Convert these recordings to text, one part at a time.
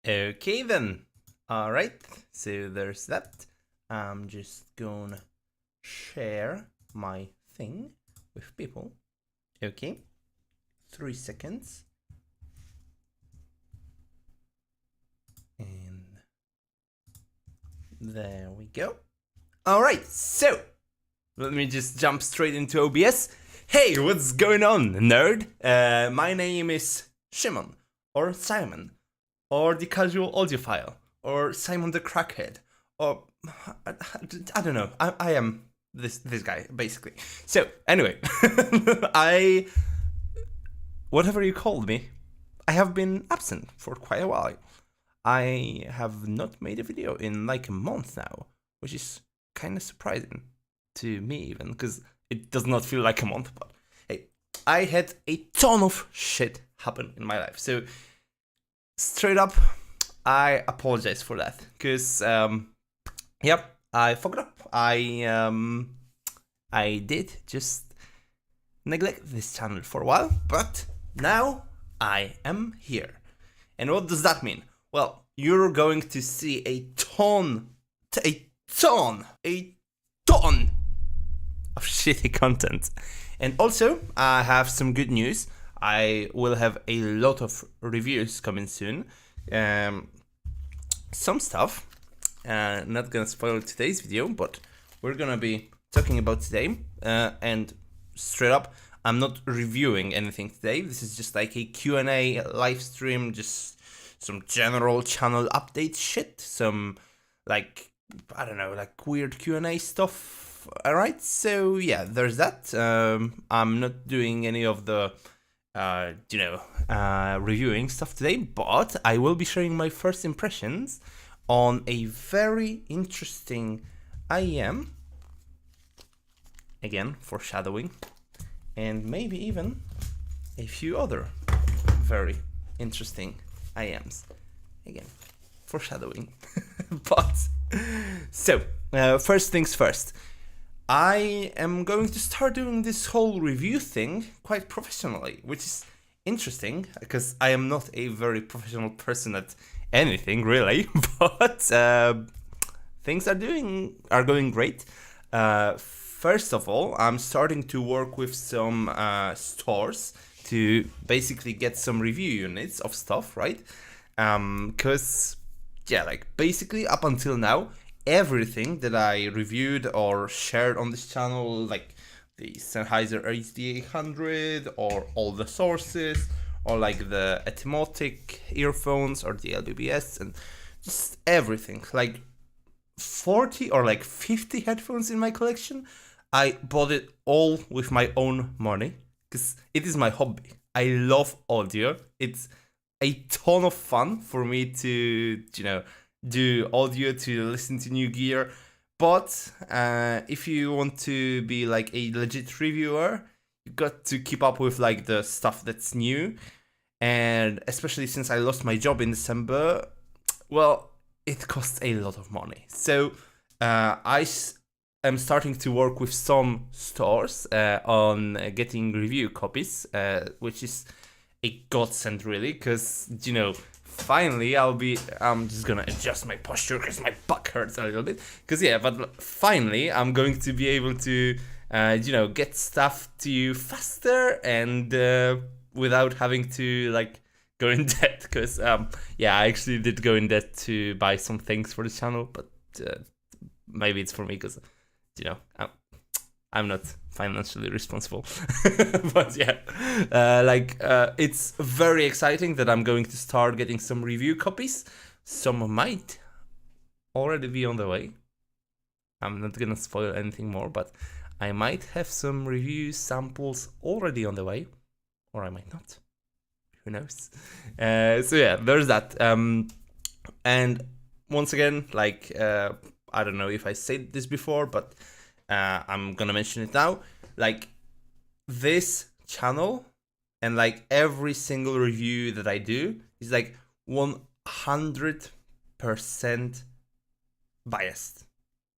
Okay then. Alright, so there's that. I'm just gonna share my thing with people. Okay, 3 seconds. And there we go. Alright, so let me just jump straight into OBS. Hey, what's going on, nerd? My name is Shimon, or Simon, or the casual audiophile, or Simon the crackhead, or I don't know. I am this guy basically. So anyway, whatever you called me, I have been absent for quite a while. I have not made a video in like a month now, which is kind of surprising to me even, because it does not feel like a month, but hey, I had a ton of shit happen in my life, so straight up, I apologize for that, because, yep, I fucked up. I did just neglect this channel for a while, but now I am here. And what does that mean? Well, you're going to see a ton of shitty content. And also, I have some good news. I will have a lot of reviews coming soon. Some stuff, not gonna spoil today's video, but we're gonna be talking about today. And straight up, I'm not reviewing anything today. This is just like a Q&A live stream, just some general channel update shit, some like, I don't know, like weird Q&A stuff. Alright, so yeah, there's that. I'm not doing any of the, reviewing stuff today, but I will be sharing my first impressions on a very interesting IEM. Again, foreshadowing. And maybe even a few other very interesting IEMs. Again, foreshadowing. But, so, first things first. I am going to start doing this whole review thing quite professionally, which is interesting, because I am not a very professional person at anything, really, but things are going great. First of all, I'm starting to work with some stores to basically get some review units of stuff, right? Because, yeah, like basically up until now, everything that I reviewed or shared on this channel, like the Sennheiser HD600 or all the sources, or like the Etymotic earphones or the LBBS, and just everything, like 40 or like 50 headphones in my collection. I bought it all with my own money, because it is my hobby. I love audio. It's a ton of fun for me to, do audio, to listen to new gear. But if you want to be like a legit reviewer, you got to keep up with like the stuff that's new. And especially since I lost my job in December, well, it costs a lot of money. So I'm starting to work with some stores on getting review copies, which is a godsend, really, because, finally I'm just gonna adjust my posture because my back hurts a little bit, because yeah, but finally I'm going to be able to get stuff to you faster and without having to like go in debt, because yeah, I actually did go in debt to buy some things for the channel, but maybe it's for me because I'm not financially responsible. But yeah, it's very exciting that I'm going to start getting some review copies. Some might already be on the way. I'm not gonna spoil anything more, but I might have some review samples already on the way, or I might not. Who knows? So yeah, there's that. And once again, I don't know if I said this before, but I'm gonna mention it now. Like, this channel and like every single review that I do is like 100% biased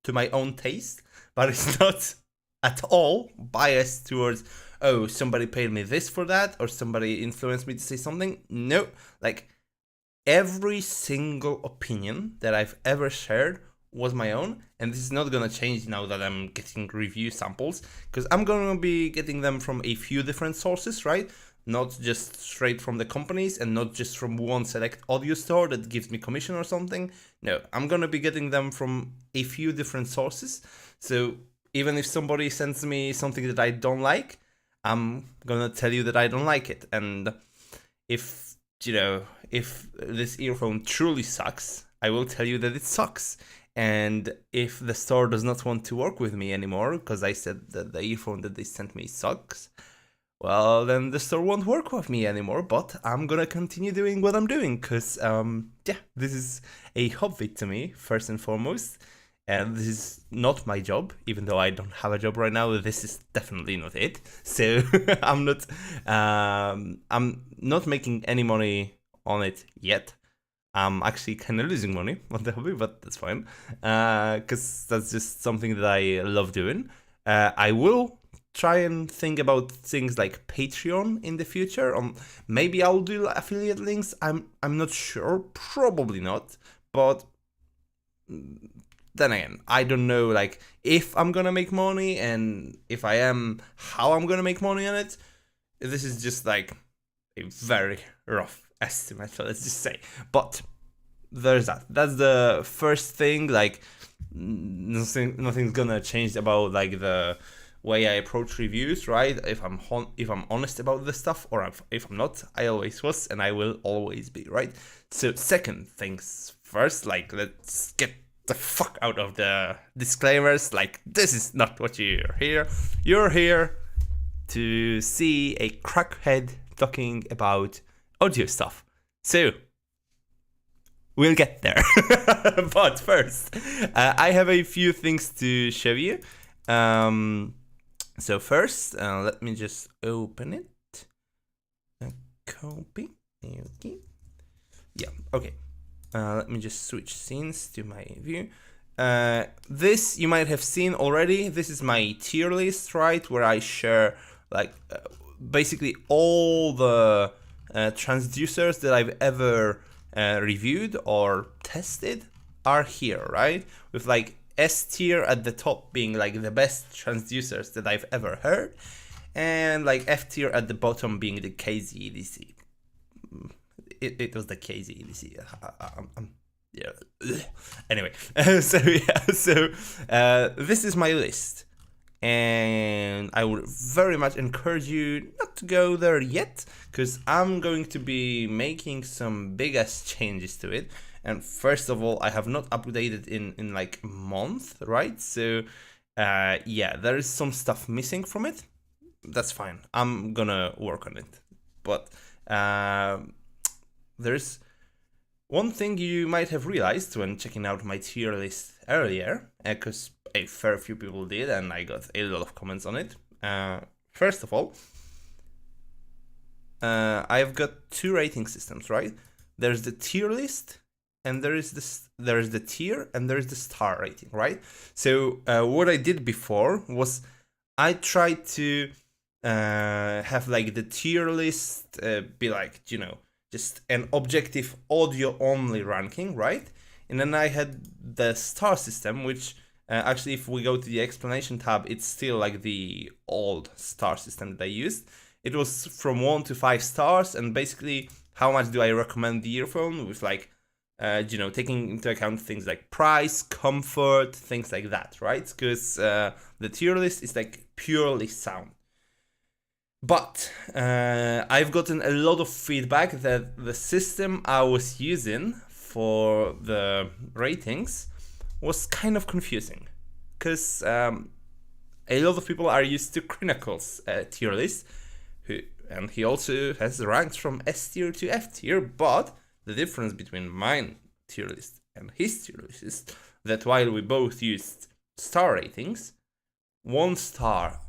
to my own taste, but it's not at all biased towards, oh, somebody paid me this for that, or somebody influenced me to say something. No, like, every single opinion that I've ever shared was my own, and this is not gonna change now that I'm getting review samples, because I'm gonna be getting them from a few different sources, right? Not just straight from the companies and not just from one select audio store that gives me commission or something. No, I'm gonna be getting them from a few different sources. So even if somebody sends me something that I don't like, I'm gonna tell you that I don't like it. And if, you know, if this earphone truly sucks, I will tell you that it sucks. And if the store does not want to work with me anymore, because I said that the earphone that they sent me sucks, well, then the store won't work with me anymore, but I'm gonna continue doing what I'm doing, because, yeah, this is a hobby to me, first and foremost, and this is not my job, even though I don't have a job right now. This is definitely not it, so I'm not making any money on it yet. I'm actually kind of losing money on the hobby, but that's fine, because that's just something that I love doing. I will try and think about things like Patreon in the future. Maybe I'll do affiliate links. I'm not sure. Probably not. But then again, I don't know like if I'm gonna make money, and if I am, how I'm gonna make money on it. This is just like a very rough estimate, so let's just say. But there's that. That's the first thing. Like nothing's gonna change about like the way I approach reviews, right? If I'm honest about this stuff, or if I'm not, I always was and I will always be, right? So second things first, like let's get the fuck out of the disclaimers. Like this is not what you're here. You're here to see a crackhead talking about audio stuff. So we'll get there. But first, I have a few things to show you. So first, let me just open it. A copy. Okay. Yeah, okay. Let me just switch scenes to my view. This you might have seen already. This is my tier list, right? Where I share like basically all the transducers that I've ever reviewed or tested are here, right? With like S tier at the top being like the best transducers that I've ever heard, and like F tier at the bottom being the KZEDC. It was the KZEDC. Yeah. Anyway, so this is my list, and I would very much encourage you not to go there yet, because I'm going to be making some big ass changes to it. And first of all, I have not updated in like a month, right? So yeah, there is some stuff missing from it. That's fine. I'm gonna work on it. But there's one thing you might have realized when checking out my tier list earlier, because a fair few people did, and I got a lot of comments on it. First of all, I've got two rating systems, right? There's the tier list, and there is the tier, and there is the star rating, right? So what I did before was I tried to have like the tier list be like, you know, just an objective audio only ranking, right? And then I had the star system, which actually if we go to the explanation tab, it's still like the old star system that I used. It was from 1 to 5 stars, and basically how much do I recommend the earphone with like, you know, taking into account things like price, comfort, things like that, right? Because the tier list is like purely sound. But I've gotten a lot of feedback that the system I was using for the ratings was kind of confusing, because a lot of people are used to Chronicle's tier list, and he also has ranks from S tier to F tier, but the difference between mine tier list and his tier list is that while we both used star ratings, 1 star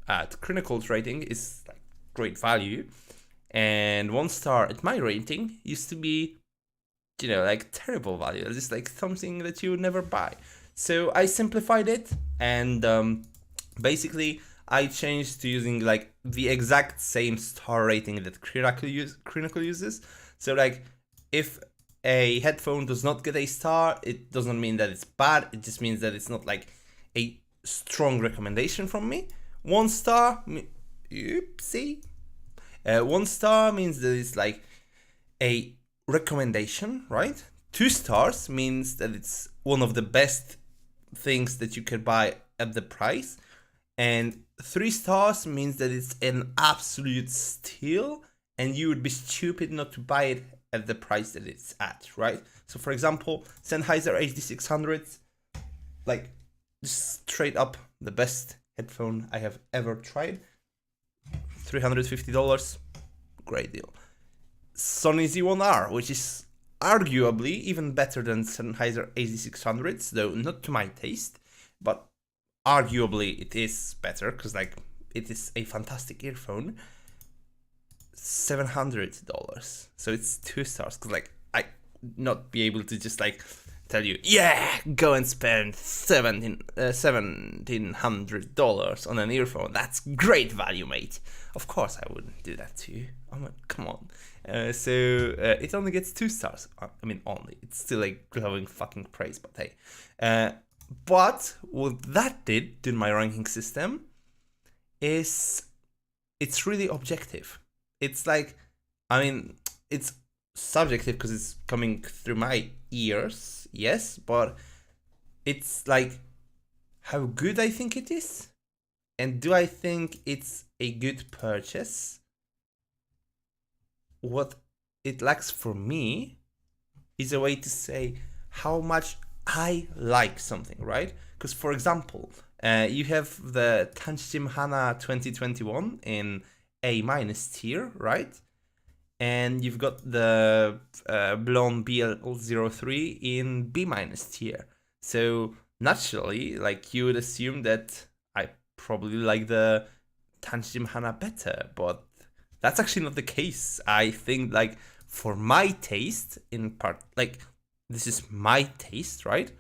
at Chronicle's rating is like great value, and 1 star at my rating used to be, you know, like terrible value. It's just like something that you would never buy. So I simplified it, and basically I changed to using like the exact same star rating that Chronicle uses. So like if a headphone does not get a star, it doesn't mean that it's bad. It just means that it's not like a strong recommendation from me. 1 star, oopsie. 1 star means that it's like a recommendation, right? 2 stars means that it's one of the best things that you can buy at the price. And 3 stars means that it's an absolute steal and you would be stupid not to buy it at the price that it's at, right? So for example, Sennheiser HD600, like straight up the best headphone I have ever tried. $350, great deal. Sony Z1R, which is arguably even better than Sennheiser HD600s, though not to my taste, but arguably it is better because like it is a fantastic earphone. $700, so it's 2 stars because like I not be able to just like tell you, yeah, go and spend $1,700 on an earphone. That's great value, mate. Of course I wouldn't do that to you. Oh my, come on. So it only gets 2 stars. I mean, only. It's still like glowing fucking praise, but hey. But what that did to my ranking system is it's really objective. It's like, I mean, it's subjective because it's coming through my ears, yes, but it's like how good I think it is, and do I think it's a good purchase? What it lacks for me is a way to say how much I like something, right? Because for example, you have the Tanchjim Hana 2021 in A- tier, right? And you've got the Blon BL03 in B- tier. So naturally, like you would assume that I probably like the Tanchjim Hana better, but that's actually not the case. I think like for my taste in part, like this is my taste, right?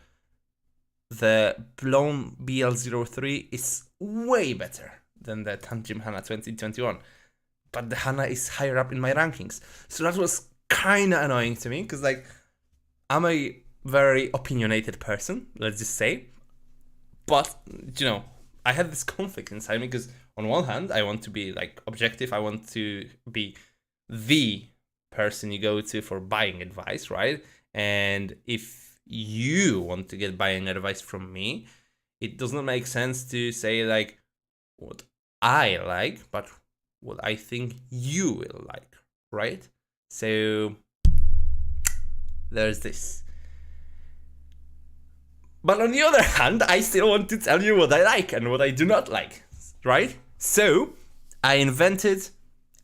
The Blon BL03 is way better than the Tanchjim Hana 2021. But the Hana is higher up in my rankings. So that was kind of annoying to me, because like, I'm a very opinionated person, let's just say. But, you know, I had this conflict inside me, because on one hand, I want to be like objective. I want to be the person you go to for buying advice, right? And if you want to get buying advice from me, it does not make sense to say like what I like, but what I think you will like, right? So there's this. But on the other hand, I still want to tell you what I like and what I do not like, right? So I invented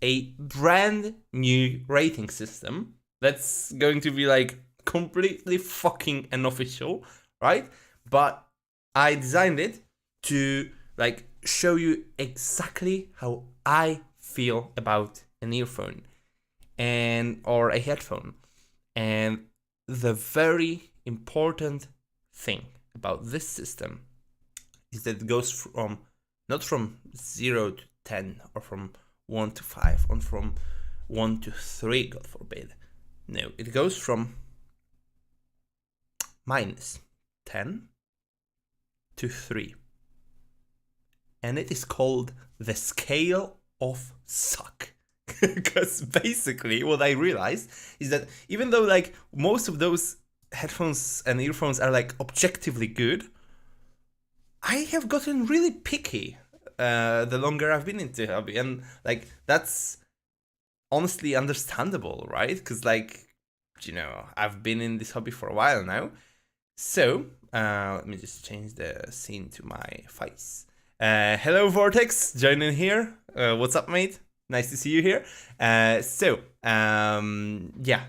a brand new rating system that's going to be like completely fucking unofficial, right? But I designed it to like show you exactly how I feel about an earphone and or a headphone. And the very important thing about this system is that it goes from not from 0 to 10 or from 1 to 5 or from 1 to 3, God forbid. No, it goes from -10 to 3. And it is called the scale of suck. Because basically what I realized is that even though like most of those headphones and earphones are like objectively good, I have gotten really picky the longer I've been into hobby, and like that's honestly understandable, right? Because like, you know, I've been in this hobby for a while now. So let me just change the scene to my face. Hello Vortex, joining here. What's up, mate? Nice to see you here. Yeah,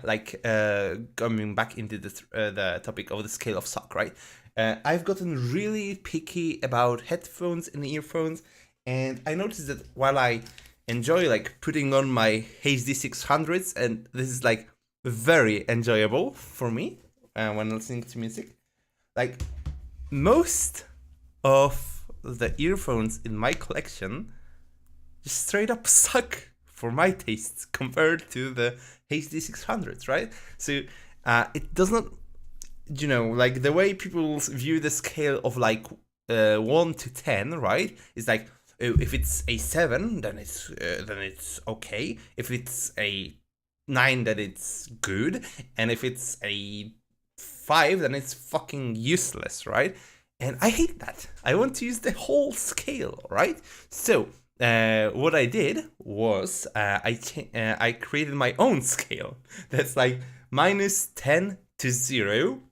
like coming back into the topic of the scale of suck, right? I've gotten really picky about headphones and earphones, and I noticed that while I enjoy like putting on my HD600s, and this is like very enjoyable for me when listening to music, like most of the earphones in my collection just straight up suck for my tastes compared to the HD600s, right? So it does not, you know, like the way people view the scale of like 1 to 10, right? It's like, if it's a 7, then it's okay. If it's a 9, then it's good. And if it's a 5, then it's fucking useless, right? And I hate that. I want to use the whole scale, right? So what I did was I created my own scale. That's like -10 to 0.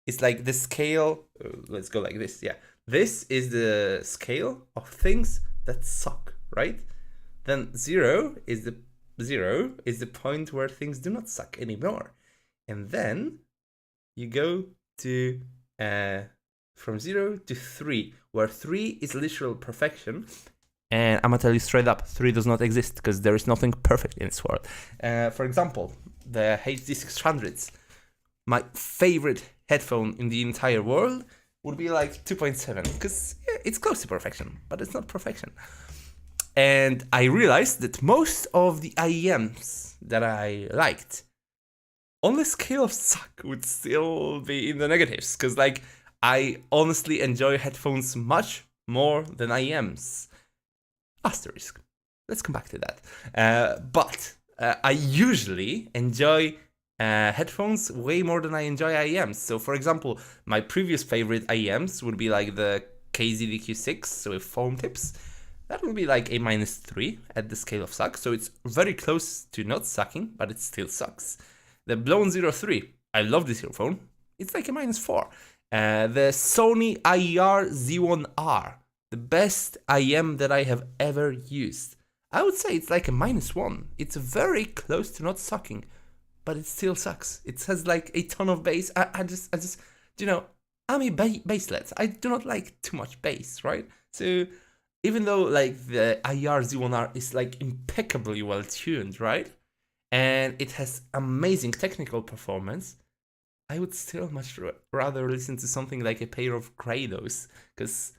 It's like the scale. Let's go like this. Yeah, this is the scale of things that suck, right? Then 0 is the point where things do not suck anymore, and then you go to from 0 to 3, where 3 is literal perfection. And I'm gonna tell you straight up, 3 does not exist because there is nothing perfect in this world. For example, the HD600s, my favorite headphone in the entire world, would be like 2.7, because it's close to perfection, but it's not perfection. And I realized that most of the IEMs that I liked, on the scale of suck, would still be in the negatives, because like I honestly enjoy headphones much more than IEMs. Asterisk. Let's come back to that. But I usually enjoy headphones way more than I enjoy IEMs. So for example, my previous favorite IEMs would be like the KZDQ6 with foam tips. That would be like a -3 at the scale of suck. So it's very close to not sucking, but it still sucks. The Blon 03, I love this earphone. It's like a -4. The Sony IER Z1R, the best IEM that I have ever used. I would say it's like a -1. It's very close to not sucking, but it still sucks. It has like a ton of bass. I just, you know, I'm a bassless. I do not like too much bass, right? So even though like the IER Z1R is like impeccably well tuned, right? And it has amazing technical performance, I would still much rather listen to something like a pair of Kratos, because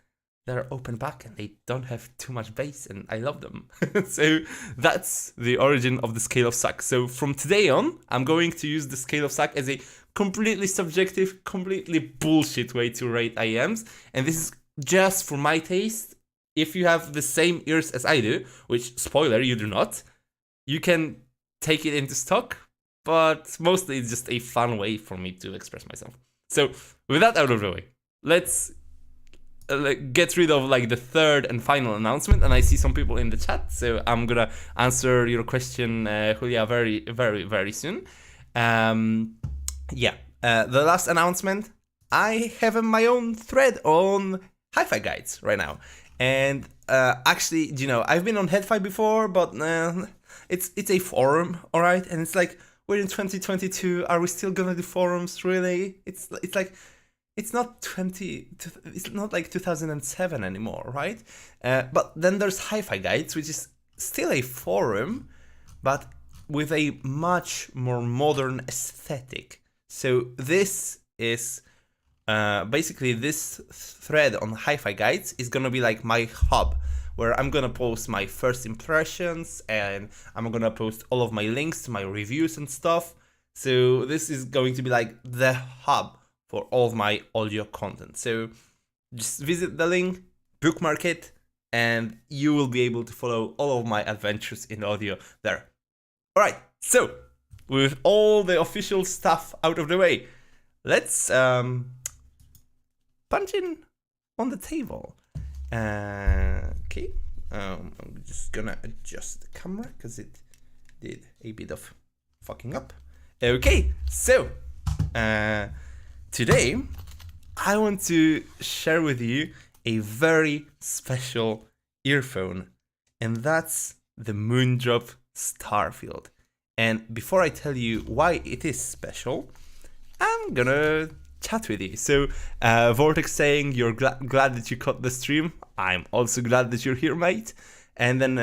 they're open back and they don't have too much bass, and I love them. So that's the origin of the scale of suck. So from today on, I'm going to use the scale of suck as a completely subjective, completely bullshit way to rate IEMs. And this is just for my taste. If you have the same ears as I do, which, spoiler, you do not, you can take it into stock, but mostly it's just a fun way for me to express myself. So with that out of the way, let's get rid of like the third and final announcement. And I see some people in the chat, so I'm gonna answer your question, Julia, very, very, very soon. The last announcement, I have my own thread on HiFiGuides right now. And actually, you know, I've been on HiFi before, but it's a forum, all right? And it's like, we're in 2022. Are we still gonna do forums? Really? It's like, it's not like 2007 anymore, right? But then there's HiFiGuides, which is still a forum, but with a much more modern aesthetic. So this is basically, this thread on HiFiGuides is gonna be like my hub, where I'm gonna post my first impressions, and I'm gonna post all of my links to my reviews and stuff. So this is going to be like the hub for all of my audio content. So just visit the link, bookmark it, and you will be able to follow all of my adventures in audio there. All right, so with all the official stuff out of the way, let's punch in on the table. Okay, I'm just gonna adjust the camera because it did a bit of fucking up. Okay, so today I want to share with you a very special earphone, and that's the Moondrop Starfield. And before I tell you why it is special, I'm gonna chat with you. So Vortex saying you're glad that you caught the stream. I'm also glad that you're here, mate. And then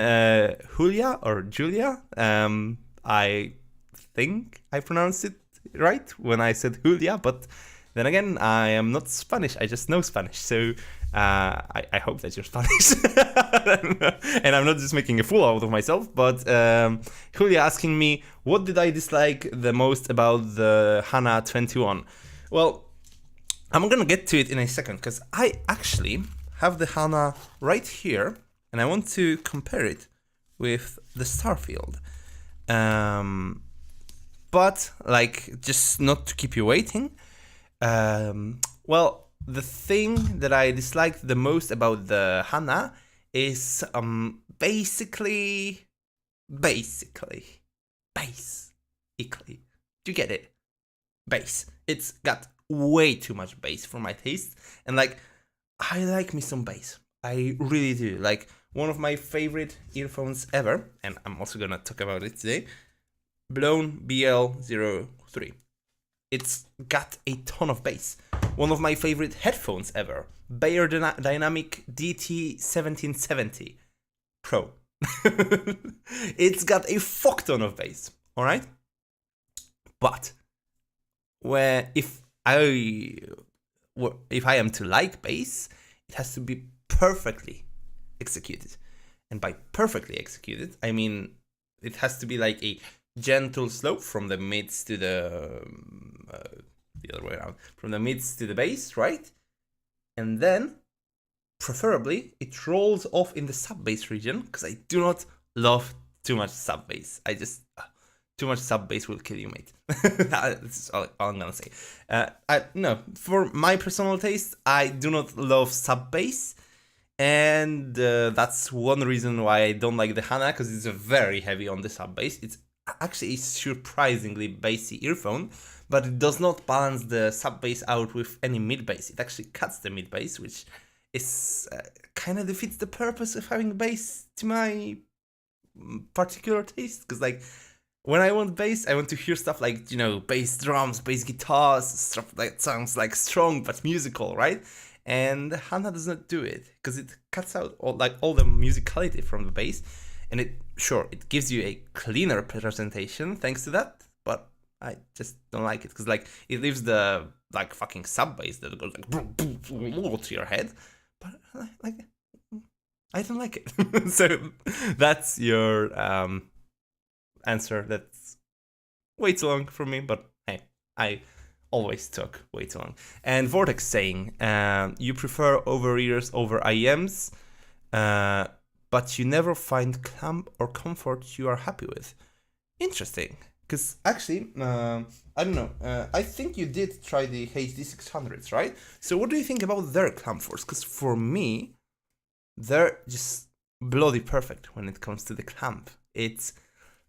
Julia, I think I pronounced it right when I said Julia, but then again, I am not Spanish, I just know Spanish. So I hope that you're Spanish. And I'm not just making a fool out of myself, but Julia asking me, what did I dislike the most about the Hana 21? Well, I'm gonna get to it in a second, because I actually have the Hana right here, and I want to compare it with the Starfield. But, like, just not to keep you waiting, well, the thing that I disliked the most about the Hana is basically bass. Do you get it? Bass. It's got way too much bass for my taste, and like, I like me some bass. I really do. Like, one of my favorite earphones ever, and I'm also gonna talk about it today, Blon BL03. It's got a ton of bass. One of my favorite headphones ever, Bayer Dynamic DT1770 Pro. It's got a fuck ton of bass, alright? But if I am to like bass, it has to be perfectly executed. And by perfectly executed, I mean it has to be like a gentle slope from the mids to the other way around, from the mids to the bass, right? And then, preferably, it rolls off in the sub bass region, because I do not love too much sub bass. I just too much sub bass will kill you, mate. That's all I'm gonna say. No, for my personal taste, I do not love sub bass. And that's one reason why I don't like the Hana, because it's very heavy on the sub bass. It's actually a surprisingly bassy earphone, but it does not balance the sub bass out with any mid bass. It actually cuts the mid bass, which is kind of defeats the purpose of having bass to my particular taste. Because like, when I want bass, I want to hear stuff like, you know, bass drums, bass guitars, stuff that sounds like strong but musical, right? And Hana does not do it, because it cuts out all the musicality from the bass, and it gives you a cleaner presentation thanks to that, but I just don't like it, because like, it leaves the like fucking sub bass that goes like boom, boom, boom, to your head, but like, I don't like it. So that's your answer. That's way too long for me, but hey, I always took way too long. And Vortex saying, you prefer over-ears over IEMs, but you never find clamp or comfort you are happy with. Interesting, because actually, I don't know, I think you did try the HD600s, right? So what do you think about their comforts? Because for me, they're just bloody perfect when it comes to the clamp. It's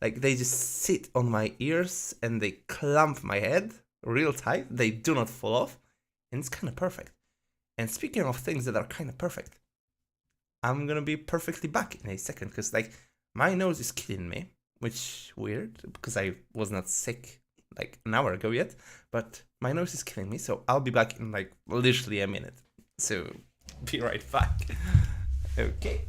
like, they just sit on my ears and they clamp my head real tight. They do not fall off, and it's kind of perfect. And speaking of things that are kind of perfect, I'm gonna be perfectly back in a second, because like, my nose is killing me, which weird, because I was not sick like an hour ago yet, but my nose is killing me, so I'll be back in like literally a minute. So be right back. Okay.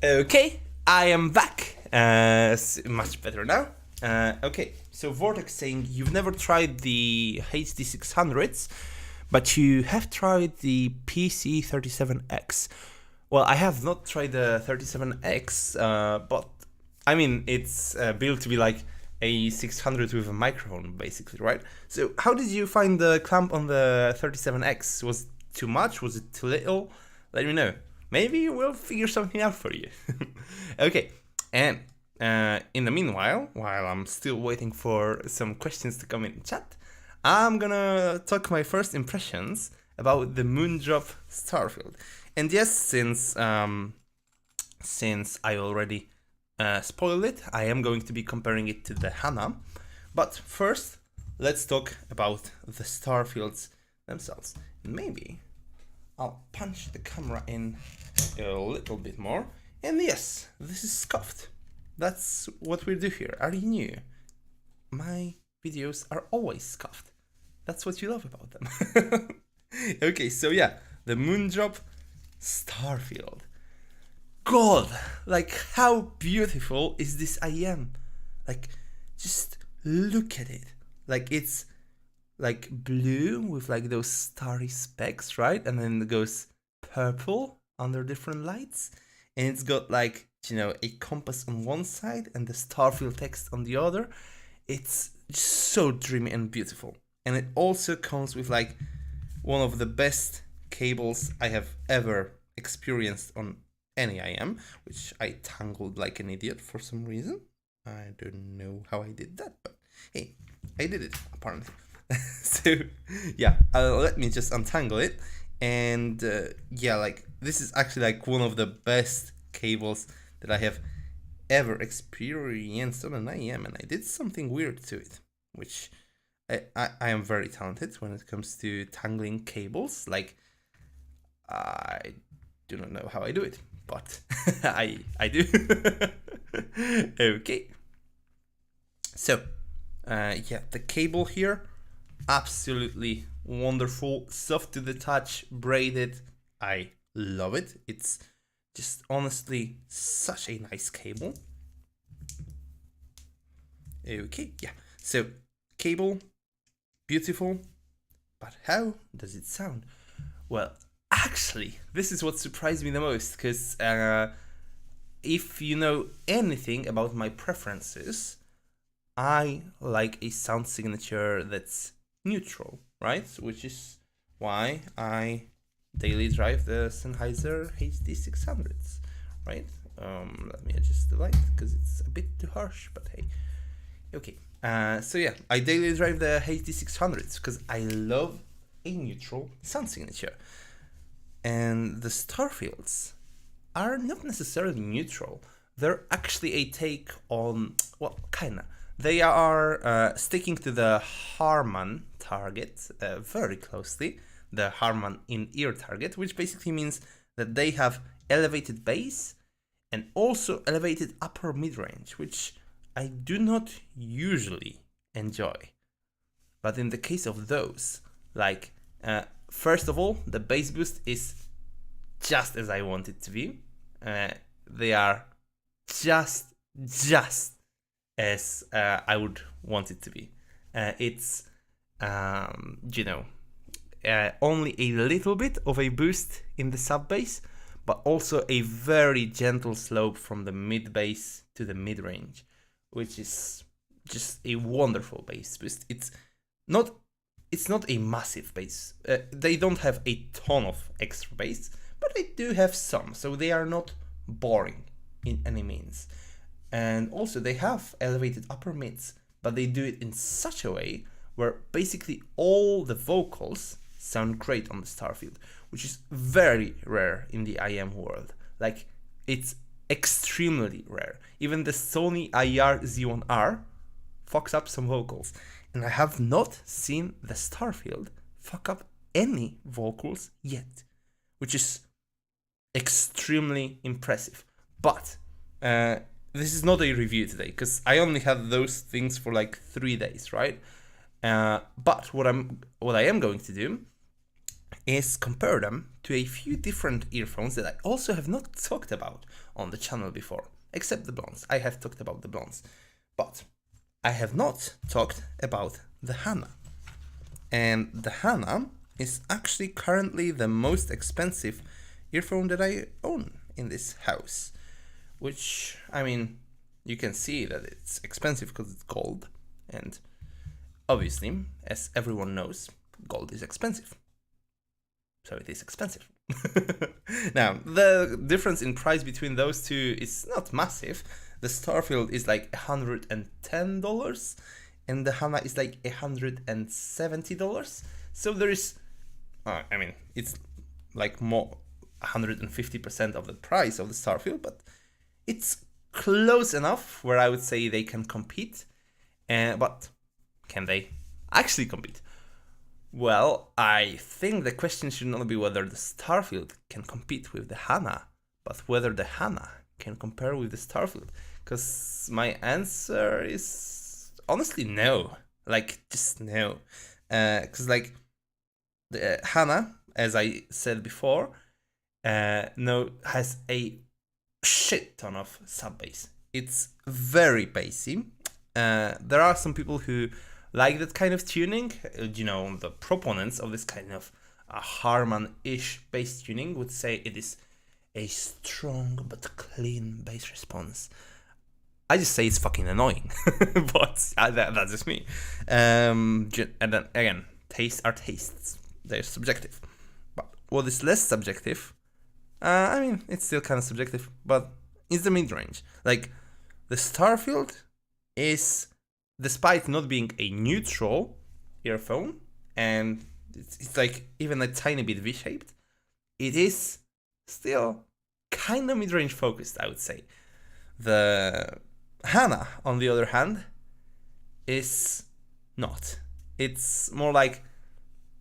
Okay, I am back. Much better now. Okay, so Vortex saying, you've never tried the HD600s, but you have tried the PC37X. Well, I have not tried the 37X, but I mean, it's built to be like a 600 with a microphone, basically, right? So how did you find the clamp on the 37X? Was it too much? Was it too little? Let me know. Maybe we'll figure something out for you. Okay, and in the meanwhile, while I'm still waiting for some questions to come in chat, I'm gonna talk my first impressions about the Moondrop Starfield. And yes, since I already spoiled it, I am going to be comparing it to the Hana. But first, let's talk about the Starfields themselves. Maybe I'll punch the camera in a little bit more. And yes, this is scuffed. That's what we do here. Are you new? My videos are always scuffed. That's what you love about them. Okay, so yeah, the Moondrop Starfield. God, like how beautiful is this IEM? Like, just look at it. Like it's like blue with like those starry specks, right? And then it goes purple under different lights. And it's got like, you know, a compass on one side and the Starfield text on the other. It's just so dreamy and beautiful. And it also comes with like one of the best cables I have ever experienced on any IEM, which I tangled like an idiot for some reason. I don't know how I did that, but hey, I did it apparently. So yeah, let me just untangle it. And yeah, like this is actually like one of the best cables that I have ever experienced on an IEM, and I did something weird to it, which I am very talented when it comes to tangling cables. Like I do not know how I do it, but I do. Okay. So yeah, the cable here, absolutely wonderful, soft to the touch, braided. I love it. It's just honestly such a nice cable. Okay, yeah. So cable, beautiful, but how does it sound? Well, actually, this is what surprised me the most, because if you know anything about my preferences, I like a sound signature that's neutral, right? Which is why I daily drive the Sennheiser HD600s, right? Let me adjust the light because it's a bit too harsh, but hey. Okay, so yeah, I daily drive the HD600s because I love a neutral sound signature. And the Starfields are not necessarily neutral. They're actually a take on, well, kinda. They are sticking to the Harman target very closely, the Harman in-ear target, which basically means that they have elevated bass and also elevated upper mid-range, which I do not usually enjoy. But in the case of those, like, first of all, the bass boost is just as I want it to be. They are just as I would want it to be. It's, you know, only a little bit of a boost in the sub bass, but also a very gentle slope from the mid bass to the mid range, which is just a wonderful bass boost. It's not a massive bass. They don't have a ton of extra bass, but they do have some, so they are not boring in any means. And also they have elevated upper mids, but they do it in such a way where basically all the vocals sound great on the Starfield, which is very rare in the IEM world. Like, it's extremely rare. Even the Sony IR Z1R fucks up some vocals, and I have not seen the Starfield fuck up any vocals yet, which is extremely impressive. But this is not a review today, because I only had those things for like 3 days, right? But what I am going to do is compare them to a few different earphones that I also have not talked about on the channel before, except the Blons. I have talked about the Blons, but I have not talked about the Hana. And the Hana is actually currently the most expensive earphone that I own in this house, which, I mean, you can see that it's expensive because it's gold, and obviously, as everyone knows, gold is expensive. So it is expensive. Now, the difference in price between those two is not massive. The Starfield is like $110, and the Hana is like $170. So there is, I mean, it's like more 150% of the price of the Starfield, but it's close enough where I would say they can compete. But can they? actually compete? Well, I think the question should not be whether the Starfield can compete with the Hana, but whether the Hana can compare with the Starfield. Because my answer is honestly no. Like, just no. Because, like, the Hana, as I said before, has a shit ton of sub bass. It's very bassy. There are some people who like that kind of tuning. The proponents of this kind of Harman-ish bass tuning would say it is a strong but clean bass response. I just say it's fucking annoying, but that's just me. And then again, tastes are tastes. They're subjective. But what is less subjective, I mean, it's still kind of subjective, but it's the mid-range. Like, the Starfield is, despite not being a neutral earphone, and it's like even a tiny bit V-shaped, it is still kind of mid-range focused, I would say. The Hana, on the other hand, is not. It's more like,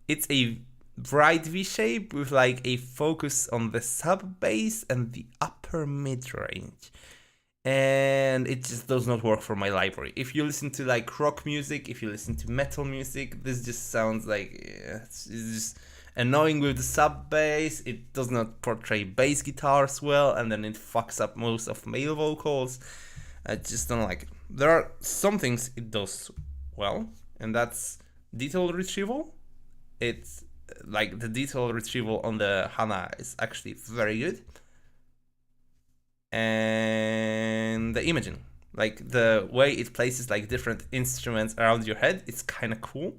it's a bright V-shape with like a focus on the sub bass and the upper mid-range. And it just does not work for my library. If you listen to like rock music, if you listen to metal music, this just sounds like it's just annoying with the sub bass. It does not portray bass guitars well, and then it fucks up most of male vocals. I just don't like it. There are some things it does well, and that's detail retrieval. It's like the detail retrieval on the Hana is actually very good. And the imaging, like the way it places like different instruments around your head, it's kind of cool.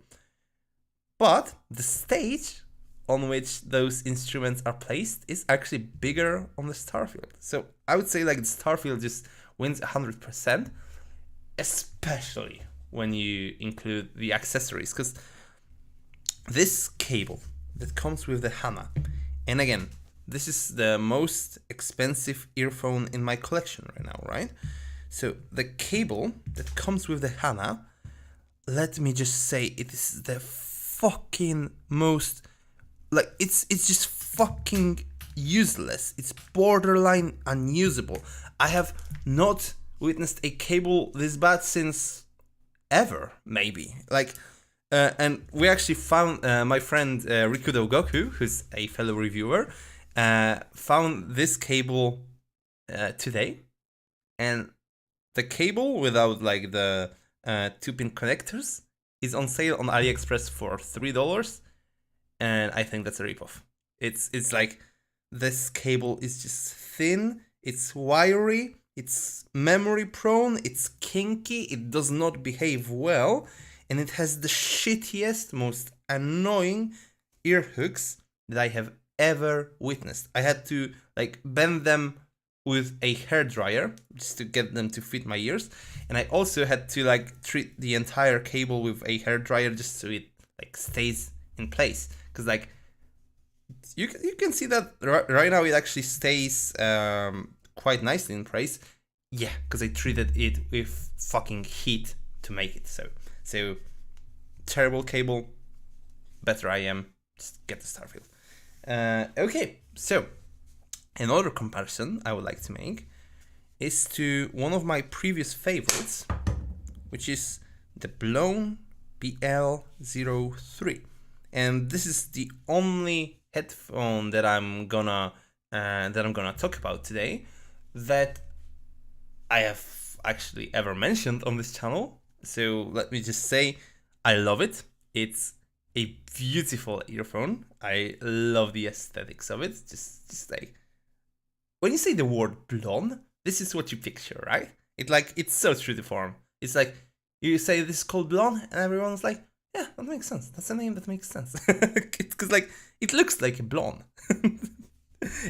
But the stage on which those instruments are placed is actually bigger on the Starfield. So I would say like the Starfield just wins 100%, especially when you include the accessories, because this cable that comes with the Hana, and again, this is the most expensive earphone in my collection right now, right? So the cable that comes with the Hana, let me just say, it is the fucking most, like, it's just fucking useless. It's borderline unusable. I have not witnessed a cable this bad since ever, maybe. Like, and we actually found, my friend Rikudo Goku, who's a fellow reviewer, found this cable today, and the cable without like the 2-pin connectors is on sale on AliExpress for $3, and I think that's a ripoff. It's like, this cable is just thin, it's wiry, it's memory prone, it's kinky, it does not behave well, and it has the shittiest, most annoying ear hooks that I have ever witnessed. I had to like bend them with a hairdryer just to get them to fit my ears, and I also had to like treat the entire cable with a hairdryer just so it like stays in place, because like you can see that right now it actually stays quite nicely in place. Yeah, because I treated it with fucking heat to make it so terrible cable, better IEM, just get the Starfield. Okay, so another comparison I would like to make is to one of my previous favorites, which is the Blon BL03, and this is the only headphone that I'm gonna talk about today that I have actually ever mentioned on this channel. So let me just say, I love it. It's a beautiful earphone. I love the aesthetics of it. Just like, when you say the word Blon, this is what you picture, right? It's so true to form. It's like, you say this is called Blon, and everyone's like, yeah, that makes sense. That's a name that makes sense. Because like, it looks like a Blon.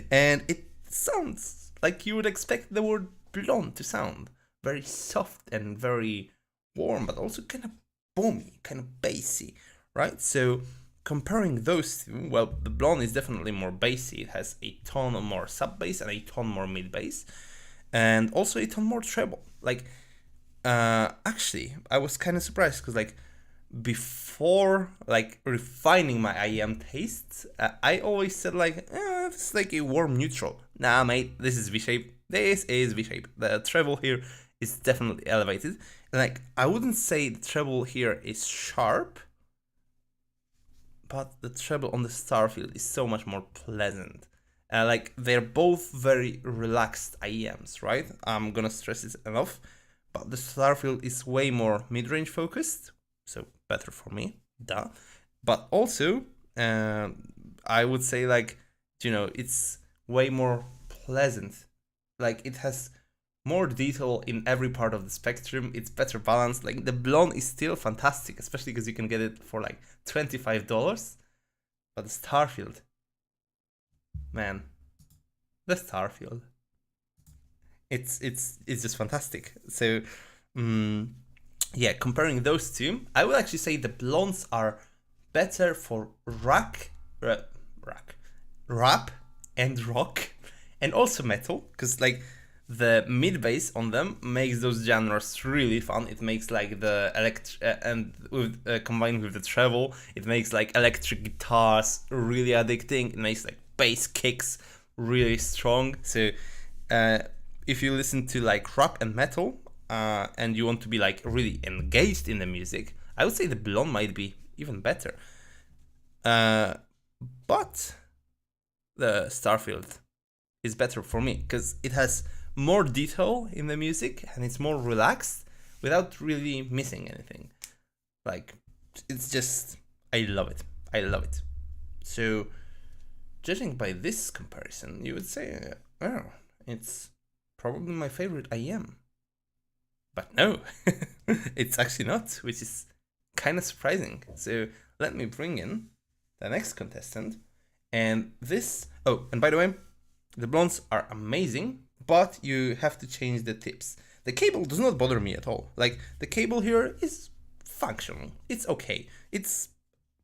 And it sounds like you would expect the word Blon to sound. Very soft and very warm, but also kind of boomy, kind of bassy, right? So comparing those two, well, the Blon is definitely more bassy. It has a ton more sub bass and a ton more mid bass, and also a ton more treble. Like, actually, I was kind of surprised because like before like refining my IEM tastes, I always said like, it's like a warm neutral. Nah, mate, this is V-shape. This is V-shape. The treble here is definitely elevated. And like, I wouldn't say the treble here is sharp, but the treble on the Starfield is so much more pleasant. Like, they're both very relaxed IEMs, right? I'm gonna stress it enough. But the Starfield is way more mid-range focused, so better for me, duh. But also, I would say like, you know, it's way more pleasant. Like, it has more detail in every part of the spectrum. It's better balanced. Like, the Blon is still fantastic, especially because you can get it for like $25. But the Starfield, man, the Starfield, it's just fantastic. So, yeah, comparing those two, I would actually say the Blonds are better for rap and rock, and also metal, because like the mid bass on them makes those genres really fun. It makes like the combined with the treble, it makes like electric guitars really addicting. It makes like bass kicks really strong. So if you listen to like rap and metal, and you want to be like really engaged in the music, I would say the Blon might be even better. But the Starfield is better for me because it has more detail in the music and it's more relaxed without really missing anything. Like, it's just, I love it. I love it. So, judging by this comparison, you would say, oh, it's probably my favorite IEM. But no, it's actually not, which is kind of surprising. So let me bring in the next contestant. And this, oh, and by the way, the Blonds are amazing, but you have to change the tips. The cable does not bother me at all. Like, the cable here is functional. It's okay. It's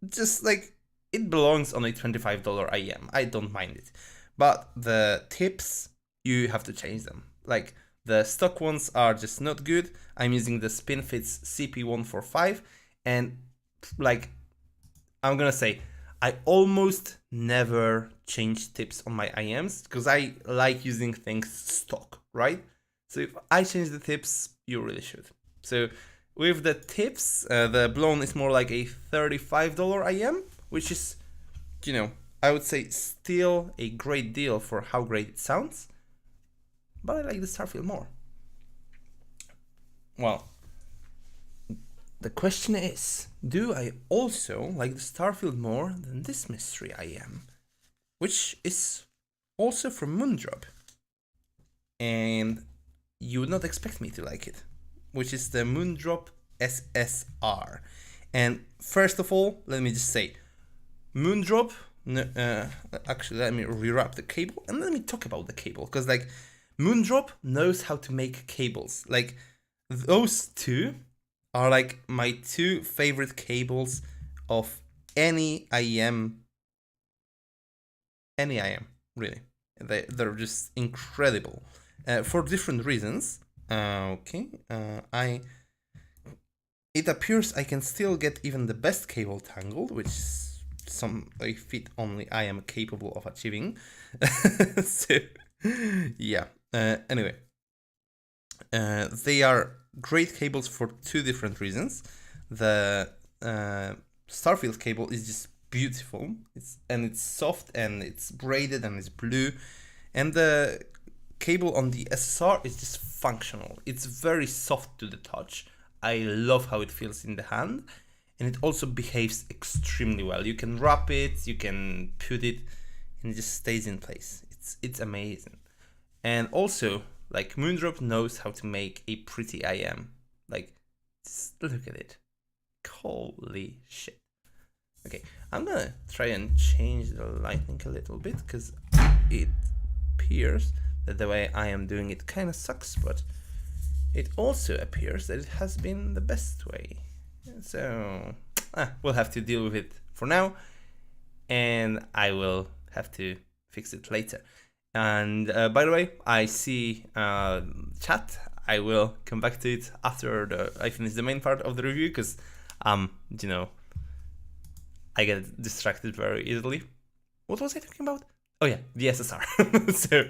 just like, it belongs on a $25 IEM. I don't mind it. But the tips, you have to change them. Like, the stock ones are just not good. I'm using the SpinFits CP145, and like, I'm gonna say, I almost never change tips on my IEMs because I like using things stock, right? So if I change the tips, you really should. So with the tips, the Blon is more like a $35 IEM, which is, you know, I would say still a great deal for how great it sounds. But I like the Starfield more. Well, the question is, do I also like the Starfield more than this mystery IEM, which is also from Moondrop, and you would not expect me to like it, which is the Moondrop SSR. And first of all, let me just say, Moondrop, actually let me rewrap the cable and let me talk about the cable, because like, Moondrop knows how to make cables. Like, those two are like my two favorite cables of any IEM, really. They're just incredible for different reasons. It appears I can still get even the best cable tangled, which is a feat only I am capable of achieving. So, yeah. Anyway, they are great cables for two different reasons. The Starfield cable is just beautiful. It's soft and it's braided and it's blue, and the cable on the SSR is just functional. It's very soft to the touch. I love how it feels in the hand, and it also behaves extremely well. You can wrap it, you can put it, and it just stays in place. It's amazing. And also, like, Moondrop knows how to make a pretty IEM. Like, just look at it. Holy shit. Okay, I'm gonna try and change the lighting a little bit, because it appears that the way I am doing it kind of sucks, but it also appears that it has been the best way. So, we'll have to deal with it for now, and I will have to fix it later. And by the way, I see chat. I will come back to it after I finish the main part of the review, because you know, I get distracted very easily. What was I talking about? Oh yeah, the SSR. So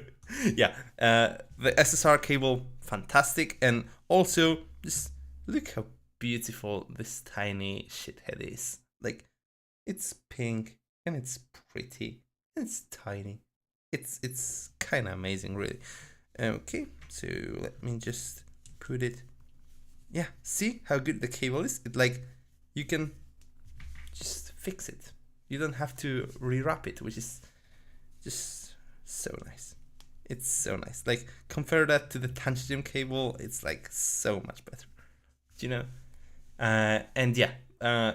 yeah, the SSR cable, fantastic, and also just look how beautiful this tiny shithead is. Like, it's pink and it's pretty and it's tiny. It's kind of amazing, really. Okay, so let me just put it. Yeah, see how good the cable is? It, like, you can just fix it. You don't have to rewrap it, which is just so nice. It's so nice. Like, compare that to the Tanchjim cable, it's like so much better. You know? And yeah,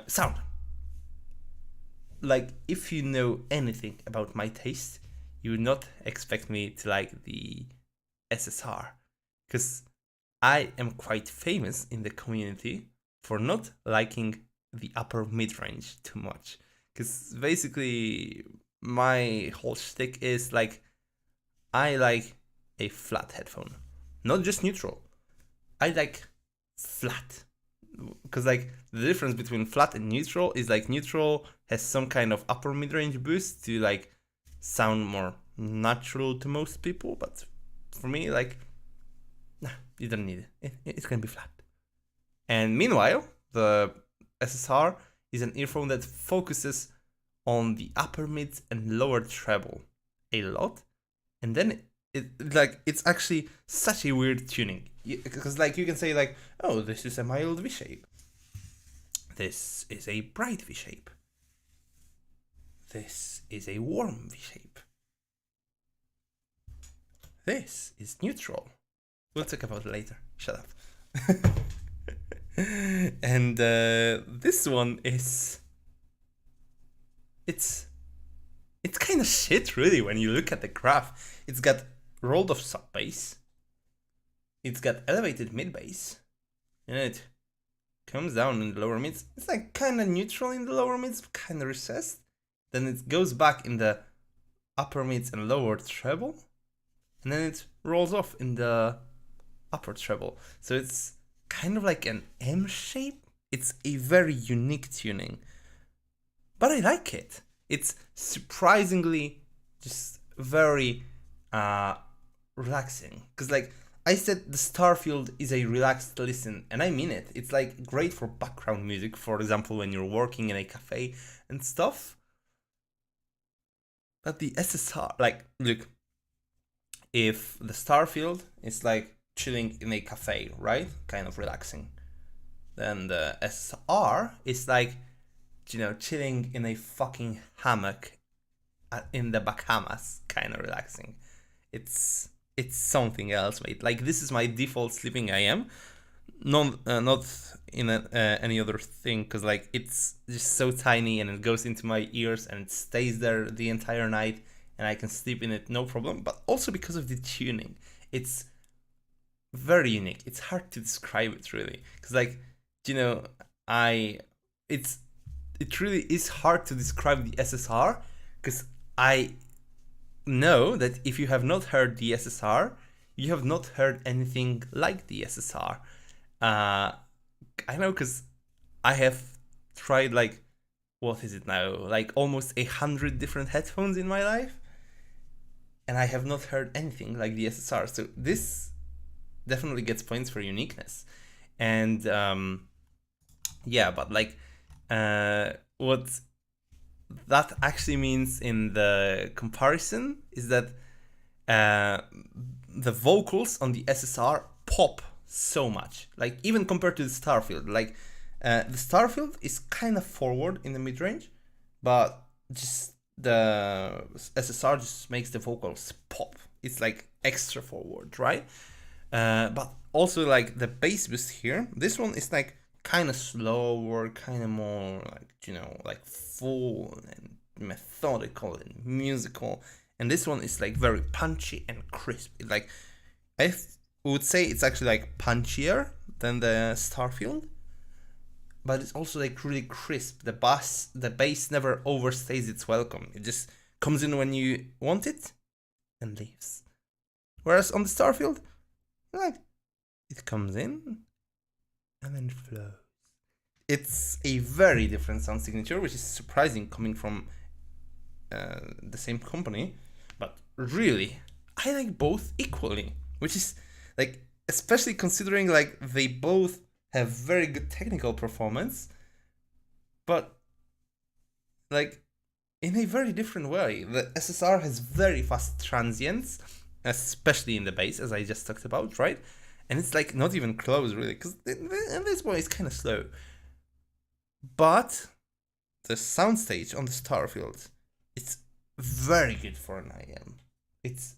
sound. Like, if you know anything about my taste, you would not expect me to like the SSR, because I am quite famous in the community for not liking the upper mid-range too much. Because basically, my whole shtick is like, I like a flat headphone, not just neutral. I like flat, because like the difference between flat and neutral is like neutral has some kind of upper mid-range boost to like sound more natural to most people, but for me, like, nah, you don't need it. It's gonna be flat. And meanwhile, the SSR is an earphone that focuses on the upper mids and lower treble a lot, and then it's actually such a weird tuning, because like you can say like, oh, this is a mild V shape, this is a bright V shape, this is a warm V shape, this is neutral. We'll talk about it later. Shut up. And this one is, it's kind of shit, really, when you look at the graph. It's got rolled off sub bass, it's got elevated mid bass, and it comes down in the lower mids. It's like kind of neutral in the lower mids, kind of recessed. Then it goes back in the upper mids and lower treble, and then it rolls off in the upper treble. So it's kind of like an M shape. It's a very unique tuning, but I like it. It's surprisingly just very relaxing, because like I said, the Starfield is a relaxed listen, and I mean it. It's like great for background music, for example, when you're working in a cafe and stuff. But the SSR, like, look, if the Starfield is like chilling in a cafe, right? Kind of relaxing. Then the SSR is like, you know, chilling in a fucking hammock in the Bahamas, kind of relaxing. It's something else, mate. Like, this is my default sleeping IEM, not in any other thing, because like it's just so tiny and it goes into my ears and it stays there the entire night, and I can sleep in it no problem. But also because of the tuning, it's very unique. It's hard to describe it, really, because like, you know, it really is hard to describe the SSR, because I know that if you have not heard the SSR, you have not heard anything like the SSR. I know, because I have tried, like, what is it now? Like almost 100 different headphones in my life, and I have not heard anything like the SSR. So this definitely gets points for uniqueness. And yeah, but like what that actually means in the comparison is that the vocals on the SSR pop so much, like even compared to the Starfield. Like the Starfield is kind of forward in the mid-range, but just the SSR just makes the vocals pop. It's like extra forward, right? But also like the bass boost here, this one is like kind of slower, kind of more like, you know, like full and methodical and musical, and this one is like very punchy and crisp. Like I would say it's actually like punchier than the Starfield, but it's also like really crisp. The bass never overstays its welcome. It just comes in when you want it and leaves. Whereas on the Starfield, like, it comes in and then flows. it's a very different sound signature, which is surprising coming from the same company. But really, I like both equally, which is like, especially considering like they both have very good technical performance, but like in a very different way. The SSR has very fast transients, especially in the bass, as I just talked about, right? And it's like not even close really, because this one is kind of slow. But the soundstage on the Starfield, it's very good for an IEM. It's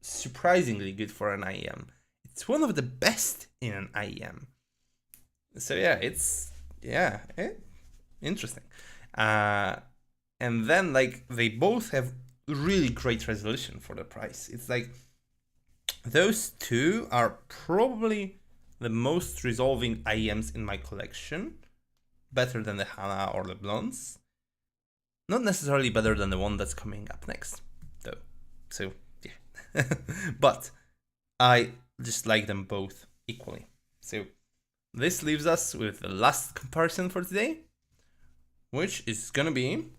surprisingly good for an IEM. It's one of the best in an IEM. So yeah, interesting. And then like they both have really great resolution for the price. It's like those two are probably the most resolving IEMs in my collection. Better than the Hana or the Blons. Not necessarily better than the one that's coming up next, though. So, yeah. But I just like them both equally. So, this leaves us with the last comparison for today, which is gonna be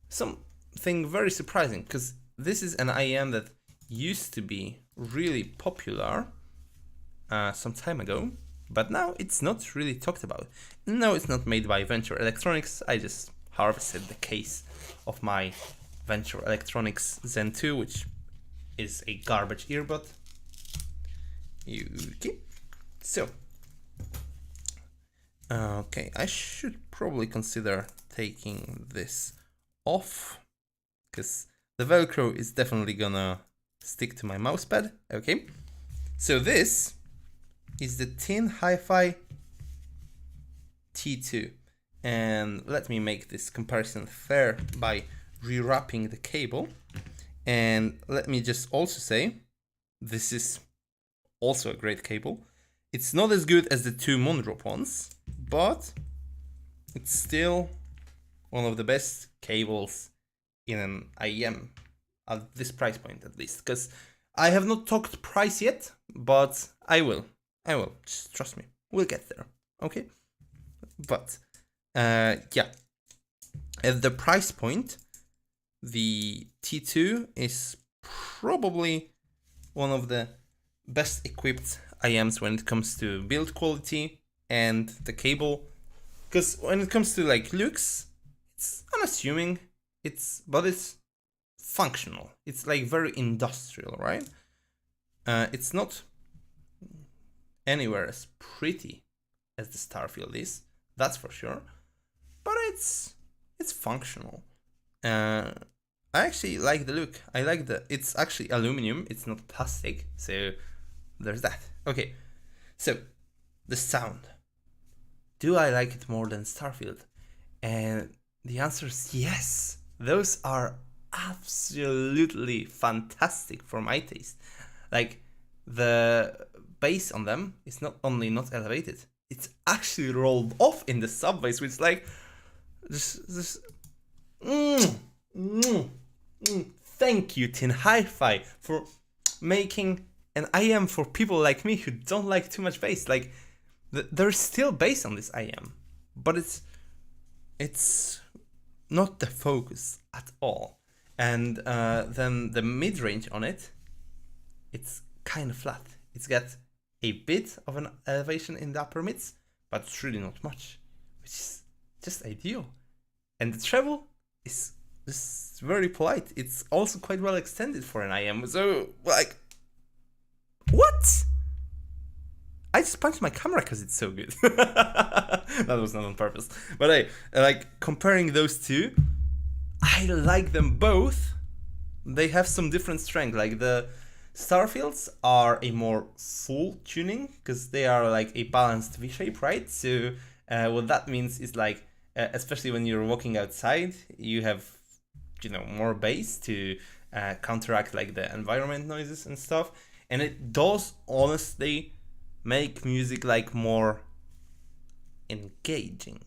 something very surprising, because this is an IEM that used to be really popular some time ago, but now it's not really talked about. No, it's not made by Venture Electronics. I just harvested the case of my Venture Electronics Zen 2, which is a garbage earbud. Okay, so okay, I should probably consider taking this off, because the Velcro is definitely gonna stick to my mousepad. Okay, so this is the TinHiFi T2, and let me make this comparison fair by rewrapping the cable. And let me just also say, this is also a great cable. It's not as good as the two Moondrop ones, but it's still one of the best cables in an IEM at this price point, at least, because I have not talked price yet, but I will, just trust me, we'll get there. Okay, but yeah, at the price point, the T2 is probably one of the best equipped IEMs when it comes to build quality and the cable, because when it comes to like looks, it's unassuming, but it's functional. It's like very industrial, right? It's not anywhere as pretty as the Starfield is, that's for sure, but it's functional. I actually like the look. I like it's actually aluminum, it's not plastic, so there's that. Okay, so the sound. Do I like it more than Starfield? And the answer is yes. Those are absolutely fantastic for my taste. Like, the bass on them is not only not elevated, it's actually rolled off in the sub bass, which is like this. Thank you, TinHiFi, for making an IEM for people like me who don't like too much bass. Like, there's still bass on this IEM, but it's not the focus at all. And then the mid-range on it, it's kind of flat. It's got a bit of an elevation in the upper mids, but it's really not much, which is just ideal. And the treble is just very polite. It's also quite well extended for an IEM. So, like, what? I just punched my camera because it's so good. That was not on purpose. But I like comparing those two. I like them both. They have some different strength. Like the Starfields are a more full tuning because they are like a balanced V shape, right? So what that means is like, especially when you're walking outside, you have, you know, more bass to counteract like the environment noises and stuff. And it does honestly make music like more engaging.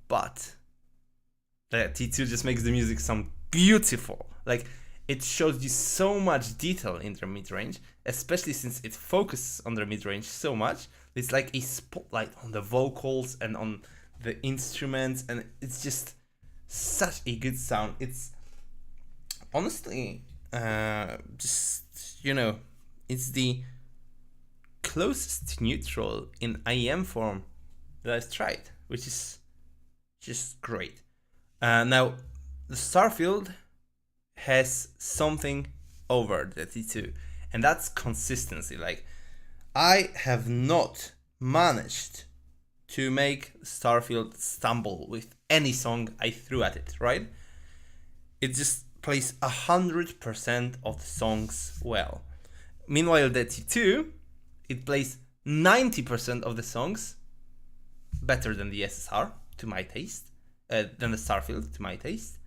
But the T2 just makes the music sound beautiful. Like, it shows you so much detail in the mid-range, especially since it focuses on the mid-range so much. It's like a spotlight on the vocals and on the instruments, and it's just such a good sound. It's honestly just, you know, it's the closest to neutral in IEM form that I've tried, which is just great. Now, the Starfield has something over the T2, and that's consistency. Like, I have not managed to make Starfield stumble with any song I threw at it, right? It just plays 100% of the songs well. Meanwhile, the T2, it plays 90% of the songs better than the SSR, to my taste, than the Starfield, to my taste.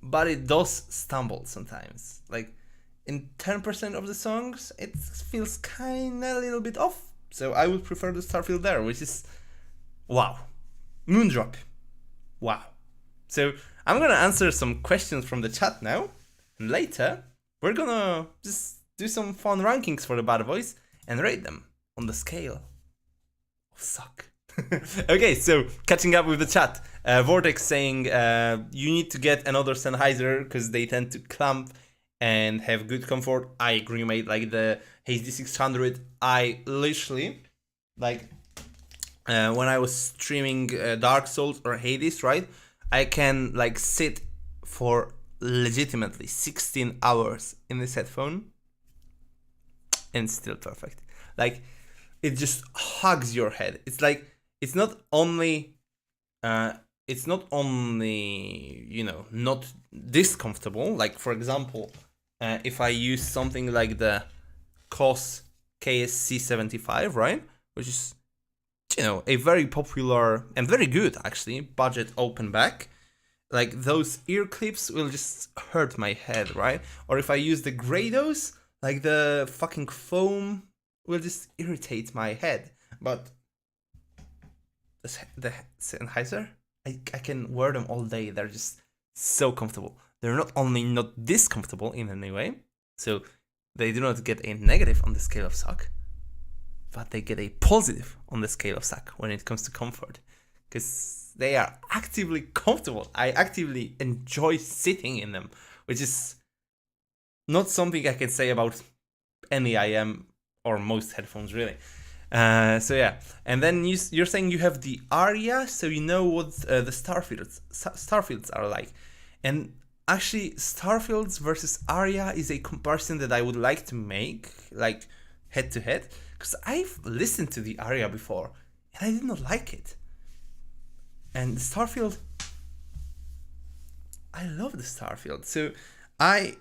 But it does stumble sometimes. Like, in 10% of the songs, it feels kinda a little bit off. So I would prefer the Starfield there, which is, wow. Moondrop. Wow. So I'm gonna answer some questions from the chat now, and later we're gonna just do some fun rankings for the bad boys and rate them on the scale of suck. Okay, so catching up with the chat. Vortex saying you need to get another Sennheiser because they tend to clamp and have good comfort. I agree, mate. Like the HD600, I literally, like, when I was streaming Dark Souls or Hades, right? I can like sit for legitimately 16 hours in this headphone and it's still perfect. Like, it just hugs your head. It's like, it's not only, you know, not this comfortable. Like, for example, if I use something like the Koss KSC75, right? Which is, you know, a very popular and very good, actually, budget open back. Like, those ear clips will just hurt my head, right? Or if I use the Grados, like the fucking foam will just irritate my head. But the Sennheiser, I can wear them all day. They're just so comfortable. They're not only not this comfortable in any way, so they do not get a negative on the scale of suck, but they get a positive on the scale of suck when it comes to comfort, because they are actively comfortable. I actively enjoy sitting in them, which is not something I can say about any IEM or most headphones, really. So yeah, and then you're saying you have the Aria, so you know what the Starfields are like. And actually, Starfields versus Aria is a comparison that I would like to make, like head to head, because I've listened to the Aria before and I did not like it. And the Starfield, I love the Starfield, so I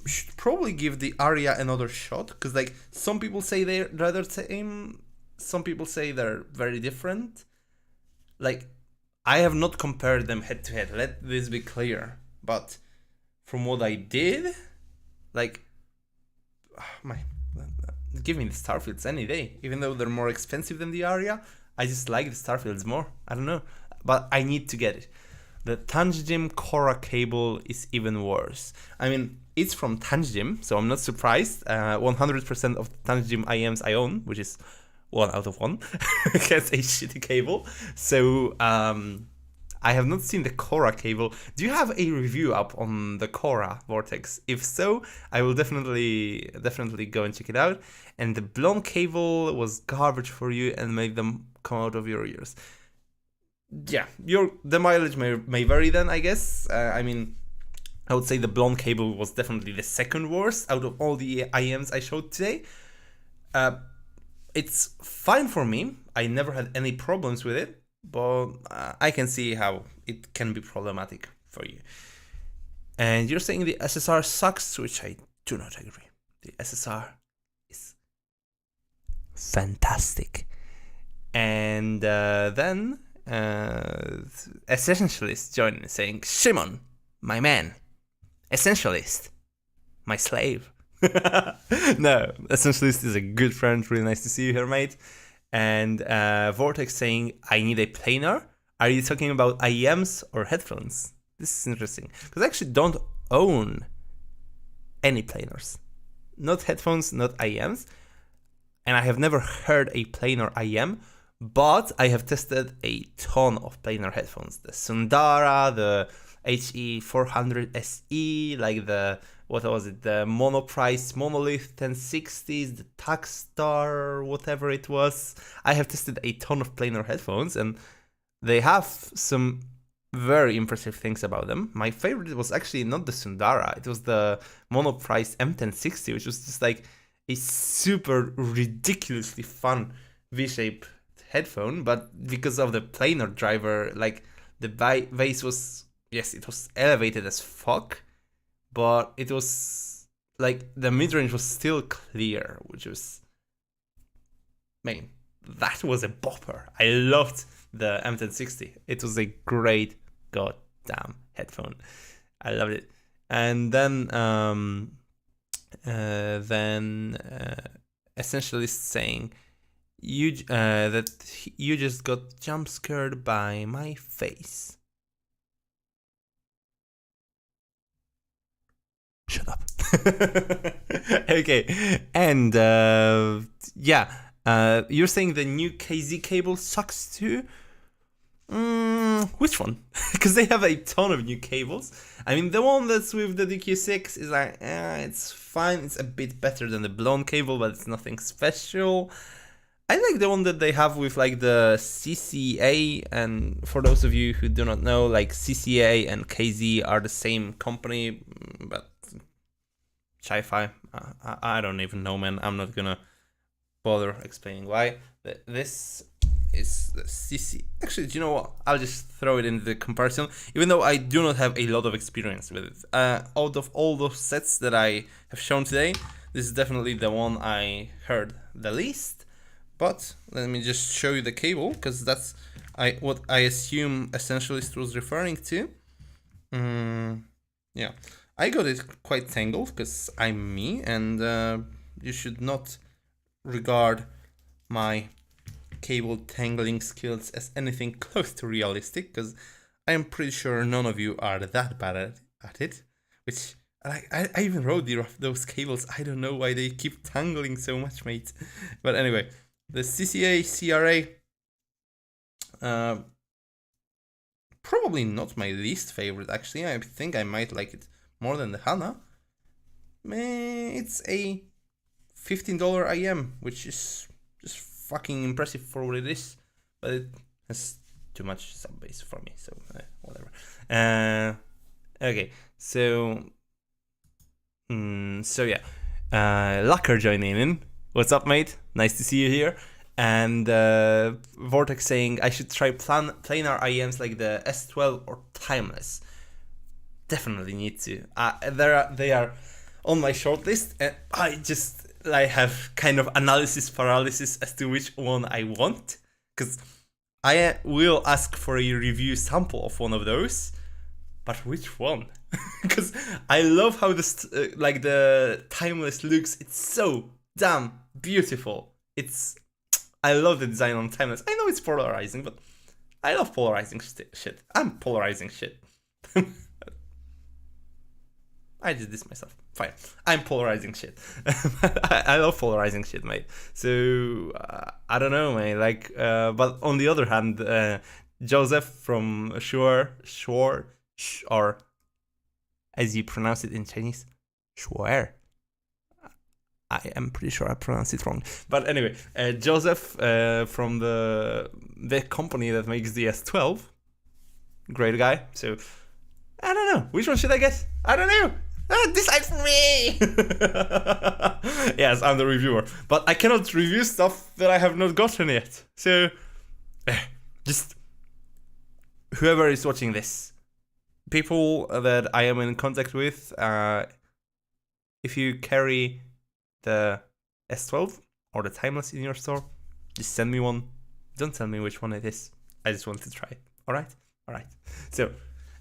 should probably give the Aria another shot, because like some people say they're rather same, some people say they're very different. Like, I have not compared them head to head, let this be clear, but from what I did, like, give me the Starfields any day, even though they're more expensive than the Aria. I just like the Starfields more. I don't know, but I need to get it. The Tanchjim Cora cable is even worse. I mean, it's from Tanchjim, so I'm not surprised. 100% of the Tanchjim IEMs I own, which is 1 out of 1, gets a shitty cable. So I have not seen the Cora cable. Do you have a review up on the Cora Vortex? If so, I will definitely go and check it out. And the Blon cable was garbage for you and made them come out of your ears. Yeah, the mileage may vary then, I guess. I mean, I would say the Blon cable was definitely the second worst out of all the IEMs I showed today. It's fine for me. I never had any problems with it, but I can see how it can be problematic for you. And you're saying the SSR sucks, which I do not agree. The SSR is fantastic. And then Essentialist joining, saying, Shimon, my man. Essentialist, my slave. No, Essentialist is a good friend. Really nice to see you here, mate. And Vortex saying, I need a planar. Are you talking about IEMs or headphones? This is interesting, because I actually don't own any planars. Not headphones, not IEMs. And I have never heard a planar IEM, But I have tested a ton of planar headphones. The Sundara, the HE400 SE, like the, what was it, the Monoprice Monolith 1060s, the Takstar, whatever it was. I have tested a ton of planar headphones, and they have some very impressive things about them. My favorite was actually not the Sundara, it was the Monoprice M1060, which was just like a super ridiculously fun V-shape headphone, but because of the planar driver, like the bass was, yes, it was elevated as fuck, but it was like the mid-range was still clear, which was, man, that was a bopper. I loved the M1060. It was a great goddamn headphone. I loved it. And then essentially saying that you just got jump scared by my face. Shut up. Okay, and you're saying the new KZ cable sucks too? Which one? Because they have a ton of new cables. I mean, the one that's with the DQ6 is like, it's fine. It's a bit better than the Blon cable, but it's nothing special. I like the one that they have with like the CCA, and for those of you who do not know, like CCA and KZ are the same company, but HiFi, I don't even know, man. I'm not gonna bother explaining why. This is the CC. Actually, do you know what? I'll just throw it in the comparison, even though I do not have a lot of experience with it. Out of all those sets that I have shown today, this is definitely the one I heard the least. But let me just show you the cable, because that's what I assume Essentialist was referring to. Yeah, I got it quite tangled because I'm me, and you should not regard my cable tangling skills as anything close to realistic, because I am pretty sure none of you are that bad at it. Which I even wrote those cables. I don't know why they keep tangling so much, mate. But anyway. The CCA CRA, probably not my least favorite, actually. I think I might like it more than the Hana. It's a $15 IEM, which is just fucking impressive for what it is. But it has too much sub bass for me, so whatever. Okay, so yeah, Lucker joining in. What's up, mate? Nice to see you here. And Vortex saying I should try planar IEMs like the S12 or Timeless. Definitely need to. They are on my shortlist, and I have kind of analysis paralysis as to which one I want, because I will ask for a review sample of one of those, but which one? Because I love how the Timeless looks. It's so damn beautiful. I love the design on Timeless. I know it's polarizing, but I love polarizing shit. I'm polarizing shit. I did this myself. Fine. I'm polarizing shit. I love polarizing shit, mate. So I don't know, mate. Like, but on the other hand, Joseph from Shure, or as you pronounce it in Chinese, Shure. I am pretty sure I pronounced it wrong. But anyway, Joseph from the company that makes the S12. Great guy. So, I don't know. Which one should I get? I don't know. Decide for me! Yes, I'm the reviewer. But I cannot review stuff that I have not gotten yet. So, just whoever is watching this, people that I am in contact with, if you carry the S12 or the Timeless in your store, just send me one. Don't tell me which one it is. I just want to try it. Alright? So,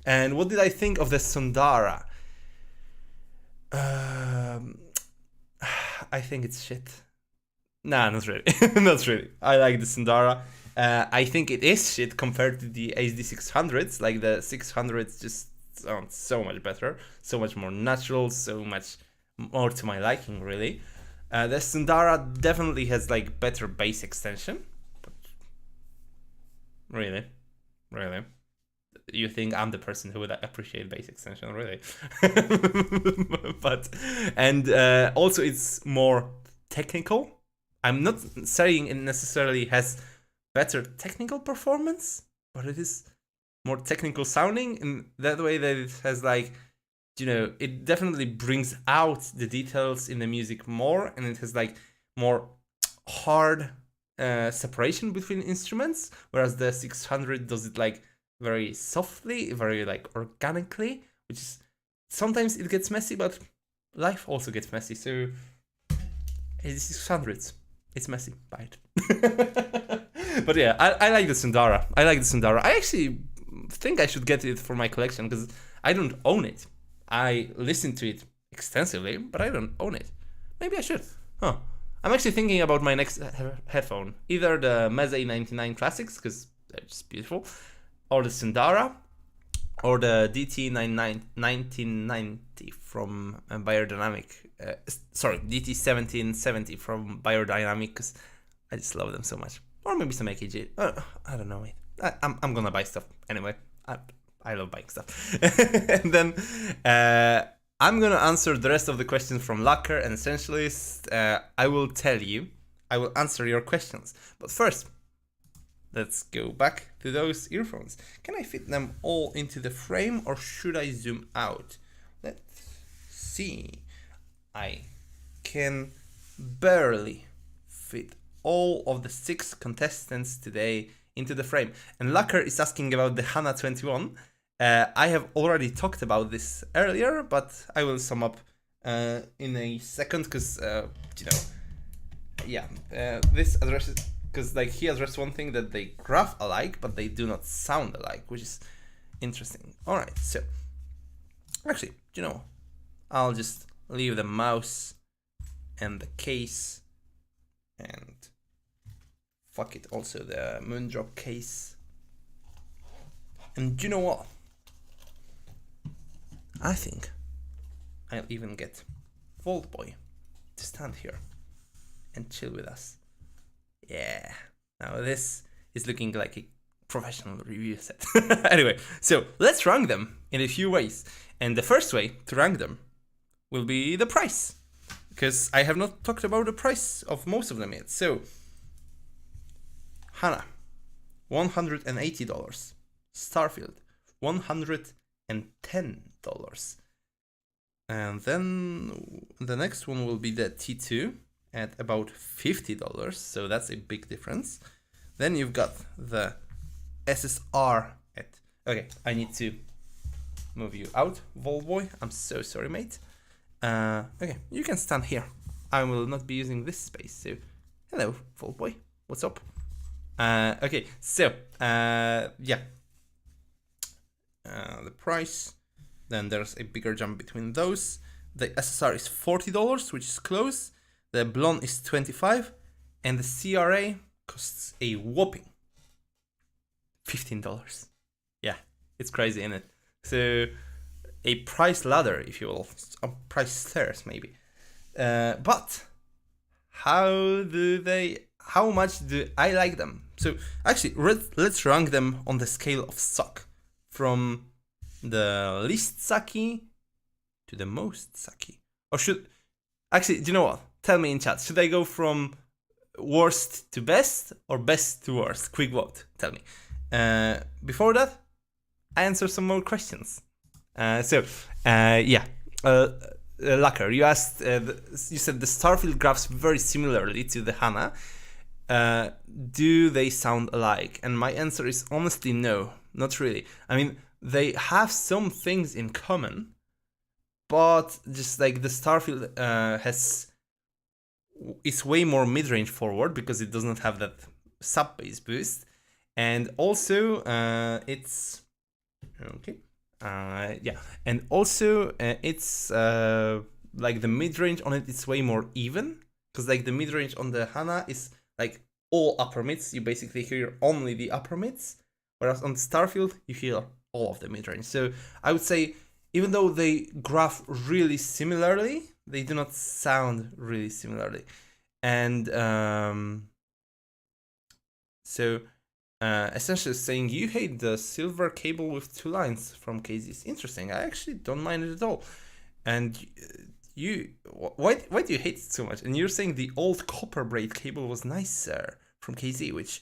and what did I think of the Sundara? I think it's shit. Nah, not really. Not really. I like the Sundara. I think it is shit compared to the HD600s. Like the 600s just sound so much better, so much more natural, so much more to my liking, really. The Sundara definitely has like better bass extension, but Really? Really? You think I'm the person who would appreciate bass extension, really? But, and also it's more technical. I'm not saying it necessarily has better technical performance, but it is more technical sounding in that way that it has like, you know, it definitely brings out the details in the music more, and it has like more hard separation between instruments, whereas the 600 does it like very softly, very like organically, which is sometimes it gets messy, but life also gets messy. So 8600s, it's messy, buy it. But yeah, I like the Sundara. I like the Sundara. I actually think I should get it for my collection because I don't own it. I listen to it extensively, but I don't own it. Maybe I should. Huh. I'm actually thinking about my next headphone. Either the Meze A99 Classics, because they're just beautiful, or the Sundara, or the DT1990 from Biodynamic. Sorry, DT1770 from Biodynamic, because I just love them so much. Or maybe some AKG. I don't know, mate. I'm gonna buy stuff anyway. I love buying stuff. And then I'm gonna answer the rest of the questions from Lacker and Essentialist. I will answer your questions. But first, let's go back to those earphones. Can I fit them all into the frame or should I zoom out? Let's see. I can barely fit all of the 6 contestants today into the frame. And Lacker is asking about the Hana 21. I have already talked about this earlier, but I will sum up in a second because, this addresses, because like he addressed one thing that they graph alike, but they do not sound alike, which is interesting. All right, so actually, I'll just leave the mouse and the case and fuck it, also the Moondrop case. And you know what? I think I'll even get Vaultboy to stand here and chill with us. Yeah, now this is looking like a professional review set. Anyway, so let's rank them in a few ways. And the first way to rank them will be the price, because I have not talked about the price of most of them yet. So, Hana, $180. Starfield, $110. And then the next one will be the T2 at about $50, so that's a big difference. Then you've got the SSR at... Okay, I need to move you out, Volboy. I'm so sorry, mate. Okay, you can stand here. I will not be using this space, so... Hello, Volboy. What's up? Okay, so, yeah. The price, then there's a bigger jump between those. The SSR is $40, which is close. The Blon is $25, and the CRA costs a whopping $15. Yeah, it's crazy, isn't it? So a price ladder, if you will, a price stairs maybe. But how much do I like them? So actually, let's rank them on the scale of suck, from the least sucky to the most sucky. Or do you know what? Tell me in chat, should I go from worst to best or best to worst? Quick vote, tell me. Before that, I answer some more questions. Lacker, you asked, you said the Starfield graphs very similarly to the Hana. Do they sound alike? And my answer is honestly no, not really. I mean, they have some things in common, but just like the Starfield it's way more mid-range forward because it does not have that sub-bass boost, and also it's okay. And also it's like the mid-range on it is way more even, because like the mid-range on the Hana is like all upper mids. You basically hear only the upper mids, whereas on Starfield you hear all of the mid-range. So I would say, even though they graph really similarly, they do not sound really similarly. And so essentially saying you hate the silver cable with 2 lines from KZ's. Interesting. I actually don't mind it at all. And why do you hate it so much? And you're saying the old copper braid cable was nicer from KZ, which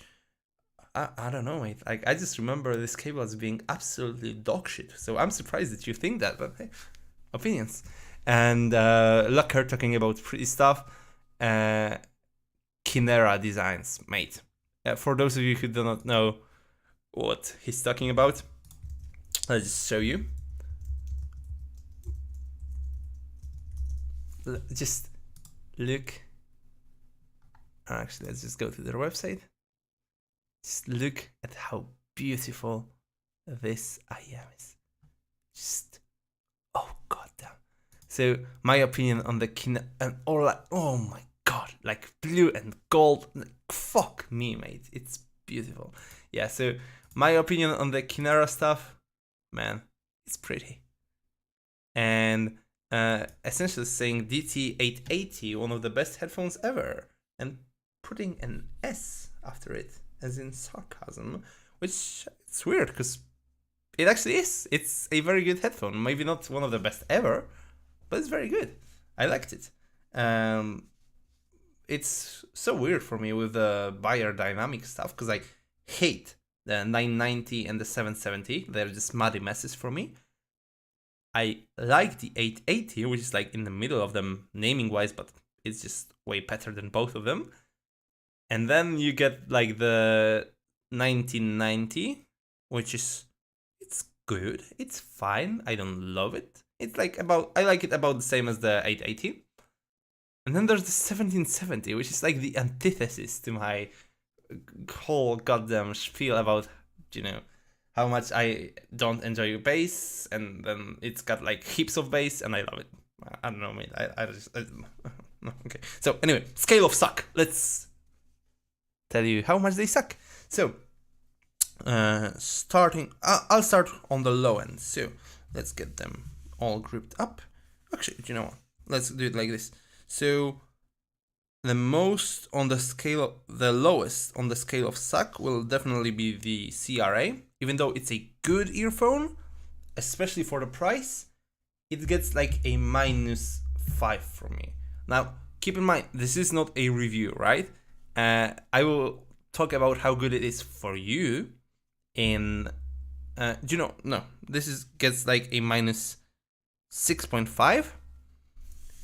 I don't know, mate. I just remember this cable as being absolutely dog shit. So I'm surprised that you think that, but hey, opinions. And Lucker talking about pretty stuff. Kinera designs, mate. For those of you who do not know what he's talking about, I'll just show you. Just look. Actually, let's just go to their website. Just look at how beautiful this IEM is. Just, oh goddamn. So my opinion on the and all that. Oh my god, like blue and gold. Fuck me, mate. It's beautiful. Yeah. So my opinion on the Kinera stuff, man, it's pretty. And essentially saying DT880, one of the best headphones ever, and putting an S after it, as in sarcasm, which it's weird because it actually is. It's a very good headphone. Maybe not one of the best ever, but it's very good. I liked it. It's so weird for me with the Bayer dynamic stuff because I hate the 990 and the 770. They're just muddy messes for me. I like the 880, which is like in the middle of them naming wise, but it's just way better than both of them. And then you get like the 1990, which is, it's good, it's fine, I don't love it. It's like I like it about the same as the 880. And then there's the 1770, which is like the antithesis to my whole goddamn spiel about, you know, how much I don't enjoy bass, and then it's got like heaps of bass, and I love it. I don't know, mate. Okay. So anyway, scale of suck. Let's tell you how much they suck. So, starting, I'll start on the low end. So let's get them all grouped up. Actually, you know what? Let's do it like this. So the most on the scale, the lowest on the scale of suck will definitely be the CRA. Even though it's a good earphone, especially for the price, it gets like a -5 from me. Now, keep in mind, this is not a review, right? I will talk about how good it is for you in, no, this gets like a -6.5,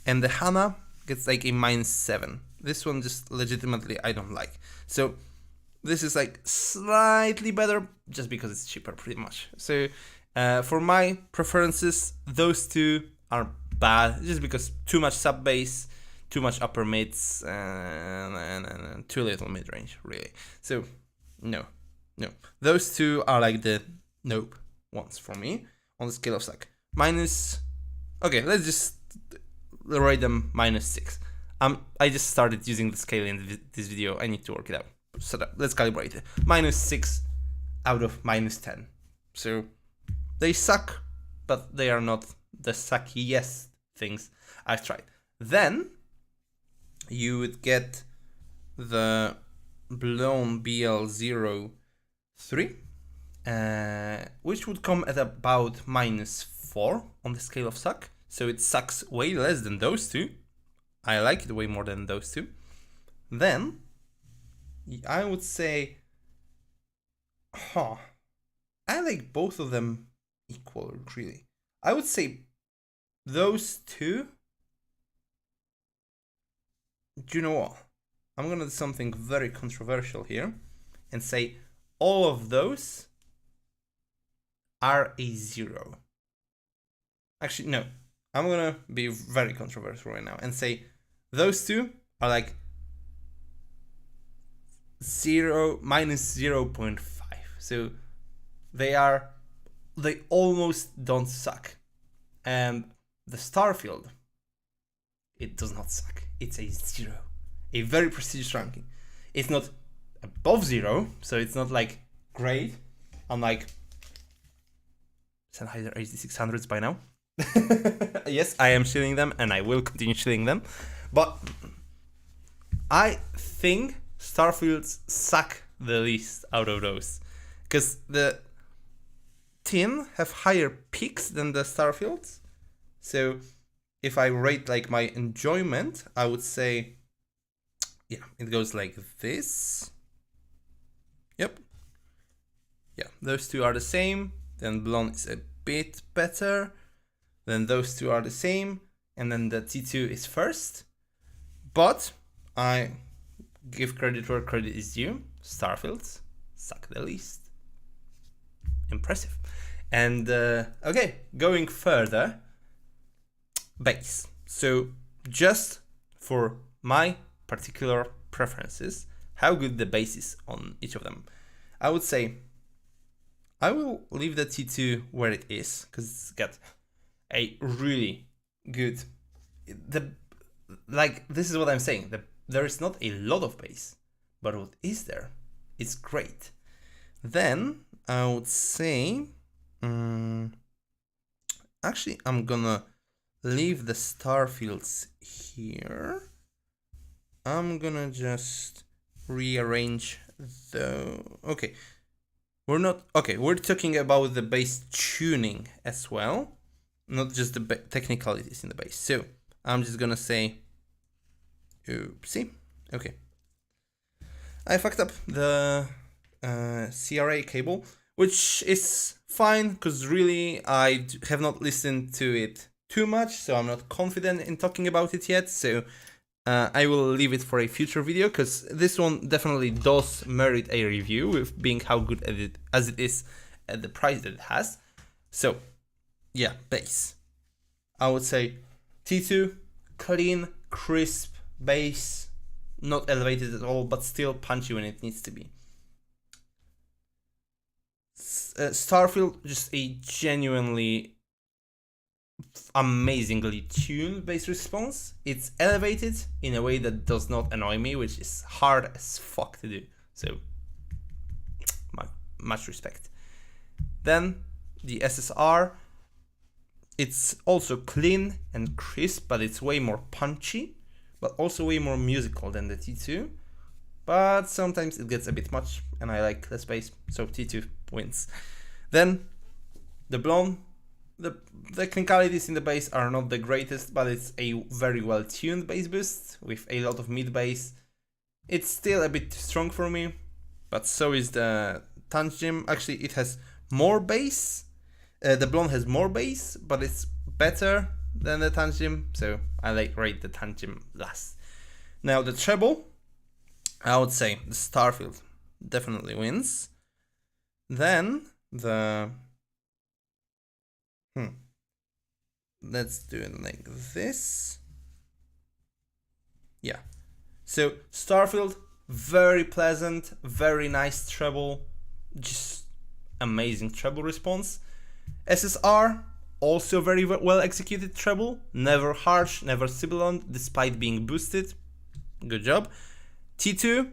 and the Hana gets like a -7. This one just legitimately I don't like. So this is like slightly better just because it's cheaper pretty much. So for my preferences, those two are bad just because too much sub bass, too much upper mids, and too little mid range really. So no. Those two are like the nope ones for me on the scale of suck. Okay, let's just rate them -6. I just started using the scale in this video. I need to work it out. So let's calibrate it. -6 out of -10. So they suck, but they are not the suckiest things I've tried. Then you would get the Blon BL03, which would come at about -4 on the scale of suck. So it sucks way less than those two. I like it way more than those two. Then I would say, I like both of them equal, really. I would say those two, do you know what? I'm gonna do something very controversial here and say all of those are a 0. Actually, no. I'm gonna be very controversial right now and say those two are like -0.5. So they almost don't suck. And the Starfield, it does not suck. It's a 0. A very prestigious ranking. It's not above 0, so it's not like great, unlike Sennheiser HD600s by now. Yes, I am shilling them and I will continue shilling them. But I think Starfields suck the least out of those. Because the Tin have higher peaks than the Starfields. So if I rate like my enjoyment, I would say, yeah, it goes like this. Yep. Yeah, those two are the same. Then Blon is a bit better. Then those two are the same. And then the T2 is first. But I give credit where credit is due. Starfields suck the least. Impressive. And okay, going further, bass. So just for my particular preferences, how good the bass is on each of them, I would say I will leave the T2 where it is because it's got a really good. This is what I'm saying. There is not a lot of bass, but what is there? It's great. Then I would say, actually, I'm gonna leave the Starfields here. I'm gonna just rearrange okay. We're talking about the bass tuning as well, not just the technicalities in the bass. So I'm just gonna say, oopsie. Okay. I fucked up the CRA cable, which is fine because really I have not listened to it too much, so I'm not confident in talking about it yet. So I will leave it for a future video because this one definitely does merit a review with being how good as it is at the price that it has. So yeah, bass. I would say T2, clean, crisp bass, not elevated at all, but still punchy when it needs to be. Starfield, just a genuinely amazingly tuned bass response. It's elevated in a way that does not annoy me, which is hard as fuck to do. So, much respect. Then, the SSR. It's also clean and crisp, but it's way more punchy, but also way more musical than the T2. But sometimes it gets a bit much, and I like less bass, so T2 wins. Then, the Blon. The technicalities in the bass are not the greatest, but it's a very well tuned bass boost with a lot of mid bass. It's still a bit too strong for me, but so is the Tanchjim. Actually, it has more bass. The Blon has more bass, but it's better than the Tanchjim, so I rate the Tanchjim last. Now the treble, I would say the Starfield definitely wins. Then the let's do it like this. Yeah. So Starfield, very pleasant, very nice treble, just amazing treble response. SSR, also very well executed treble, never harsh, never sibilant, despite being boosted. Good job. T2,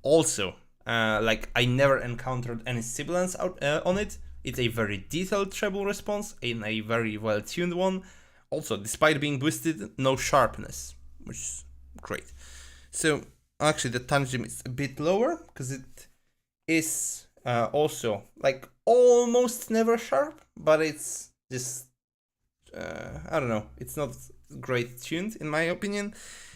also, I never encountered any sibilance on it. It's a very detailed treble response in a very well tuned one. Also, despite being boosted, no sharpness, which is great. So actually the Tanchjim is a bit lower because it is also almost never sharp, but it's just I don't know, it's not great tuned in my opinion.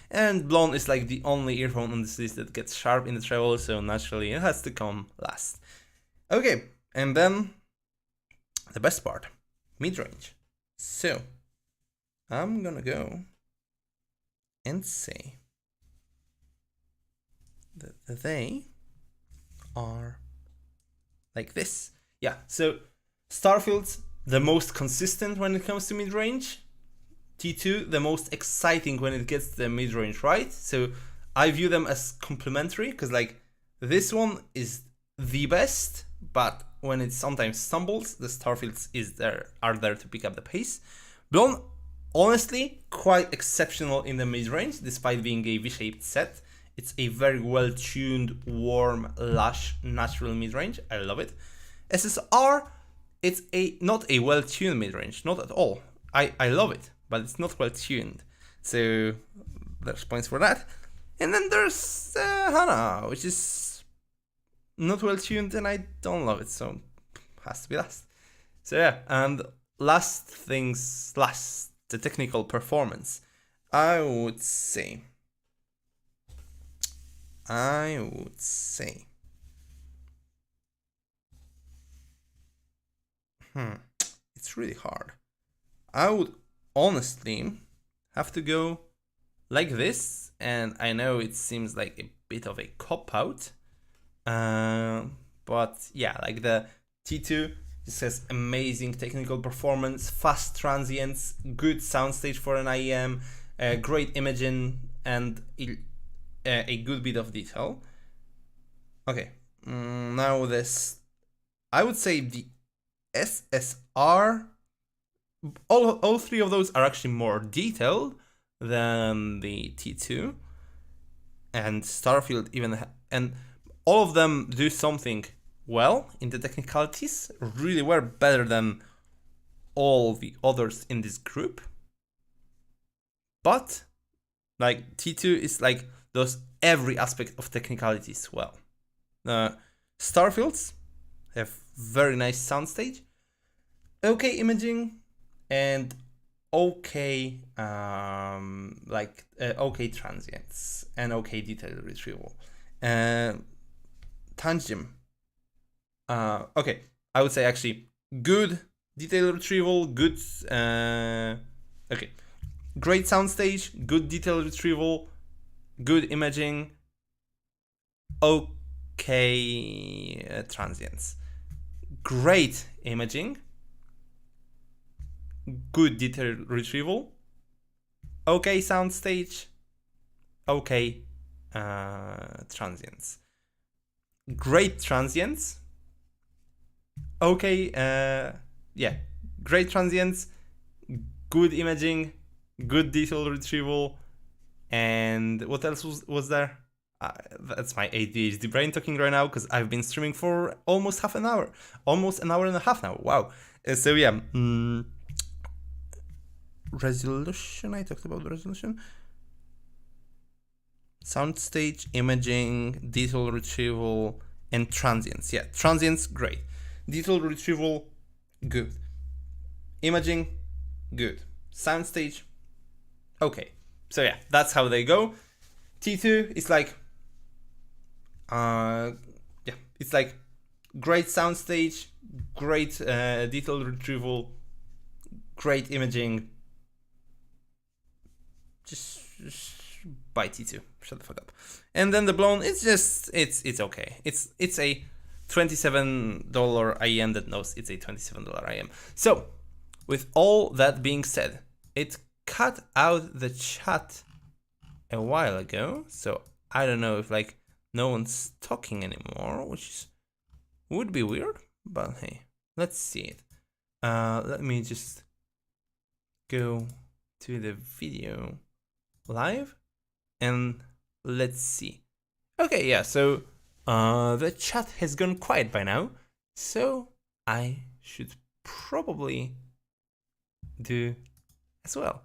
And Blon is like the only earphone on this list that gets sharp in the treble, so naturally it has to come last. Okay, and then the best part, mid-range. So I'm gonna go and say that they are like this. Yeah, so Starfield's the most consistent when it comes to mid-range. T2 the most exciting when it gets the mid-range right. So I view them as complementary because this one is the best, but when it sometimes stumbles, the Starfields are there to pick up the pace. Blon, honestly, quite exceptional in the mid-range, despite being a V-shaped set. It's a very well-tuned, warm, lush, natural mid-range. I love it. SSR, it's not a well-tuned mid-range, not at all. I love it, but it's not well-tuned. So there's points for that. And then there's Hana, which is not well tuned and I don't love it, so has to be last. So yeah, and last things last, the technical performance. I would say it's really hard. I would honestly have to go like this, and I know it seems like a bit of a cop-out, but yeah, like the T2 just has amazing technical performance, fast transients, good soundstage for an IEM, great imaging, and a good bit of detail. Okay, now this, I would say the SSR, all three of those are actually more detailed than the T2 and Starfield even, and all of them do something well in the technicalities, really were better than all the others in this group. But like T2 is like does every aspect of technicalities well. Starfields have very nice soundstage, okay imaging, and okay okay transients and okay detail retrieval. Tanchjim, okay, I would say actually good detail retrieval, good okay, great soundstage, good detail retrieval, good imaging, okay transients, great imaging, good detail retrieval, okay soundstage, okay transients, great transients, okay yeah, great transients, good imaging, good detail retrieval, and what else was there? That's my ADHD brain talking right now, because I've been streaming for almost an hour and a half now. Wow. So yeah, resolution, I talked about the resolution, soundstage, imaging, detail retrieval, and transients. Yeah, transients, great. Detail retrieval, good. Imaging, good. Soundstage, okay. So yeah, that's how they go. T2 is like, yeah, it's like great soundstage, great detail retrieval, great imaging. Just buy T2. Shut the fuck up. And then the Blon, it's just it's okay. It's a $27 IEM that knows it's a $27 IEM. So with all that being said, it cut out the chat a while ago, so I don't know if like no one's talking anymore, which would be weird, but hey, let's see it. Let me just go to the video live and let's see. Okay, yeah, so the chat has gone quiet by now, so I should probably do as well.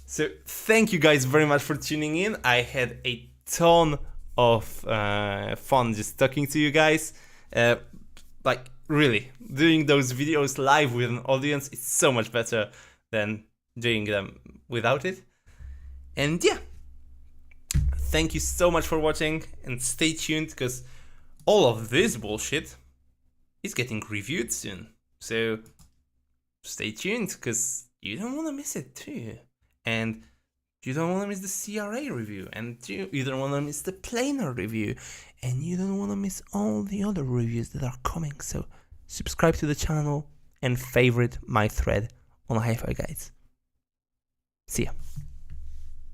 So thank you guys very much for tuning in. I had a ton of fun just talking to you guys. Like really, doing those videos live with an audience is so much better than doing them without it. And yeah, thank you so much for watching, and stay tuned because all of this bullshit is getting reviewed soon. So stay tuned because you don't want to miss it too. And you don't want to miss the CRA review, and you don't want to miss the planar review, and you don't want to miss all the other reviews that are coming. So subscribe to the channel and favorite my thread on HiFiGuides. See ya.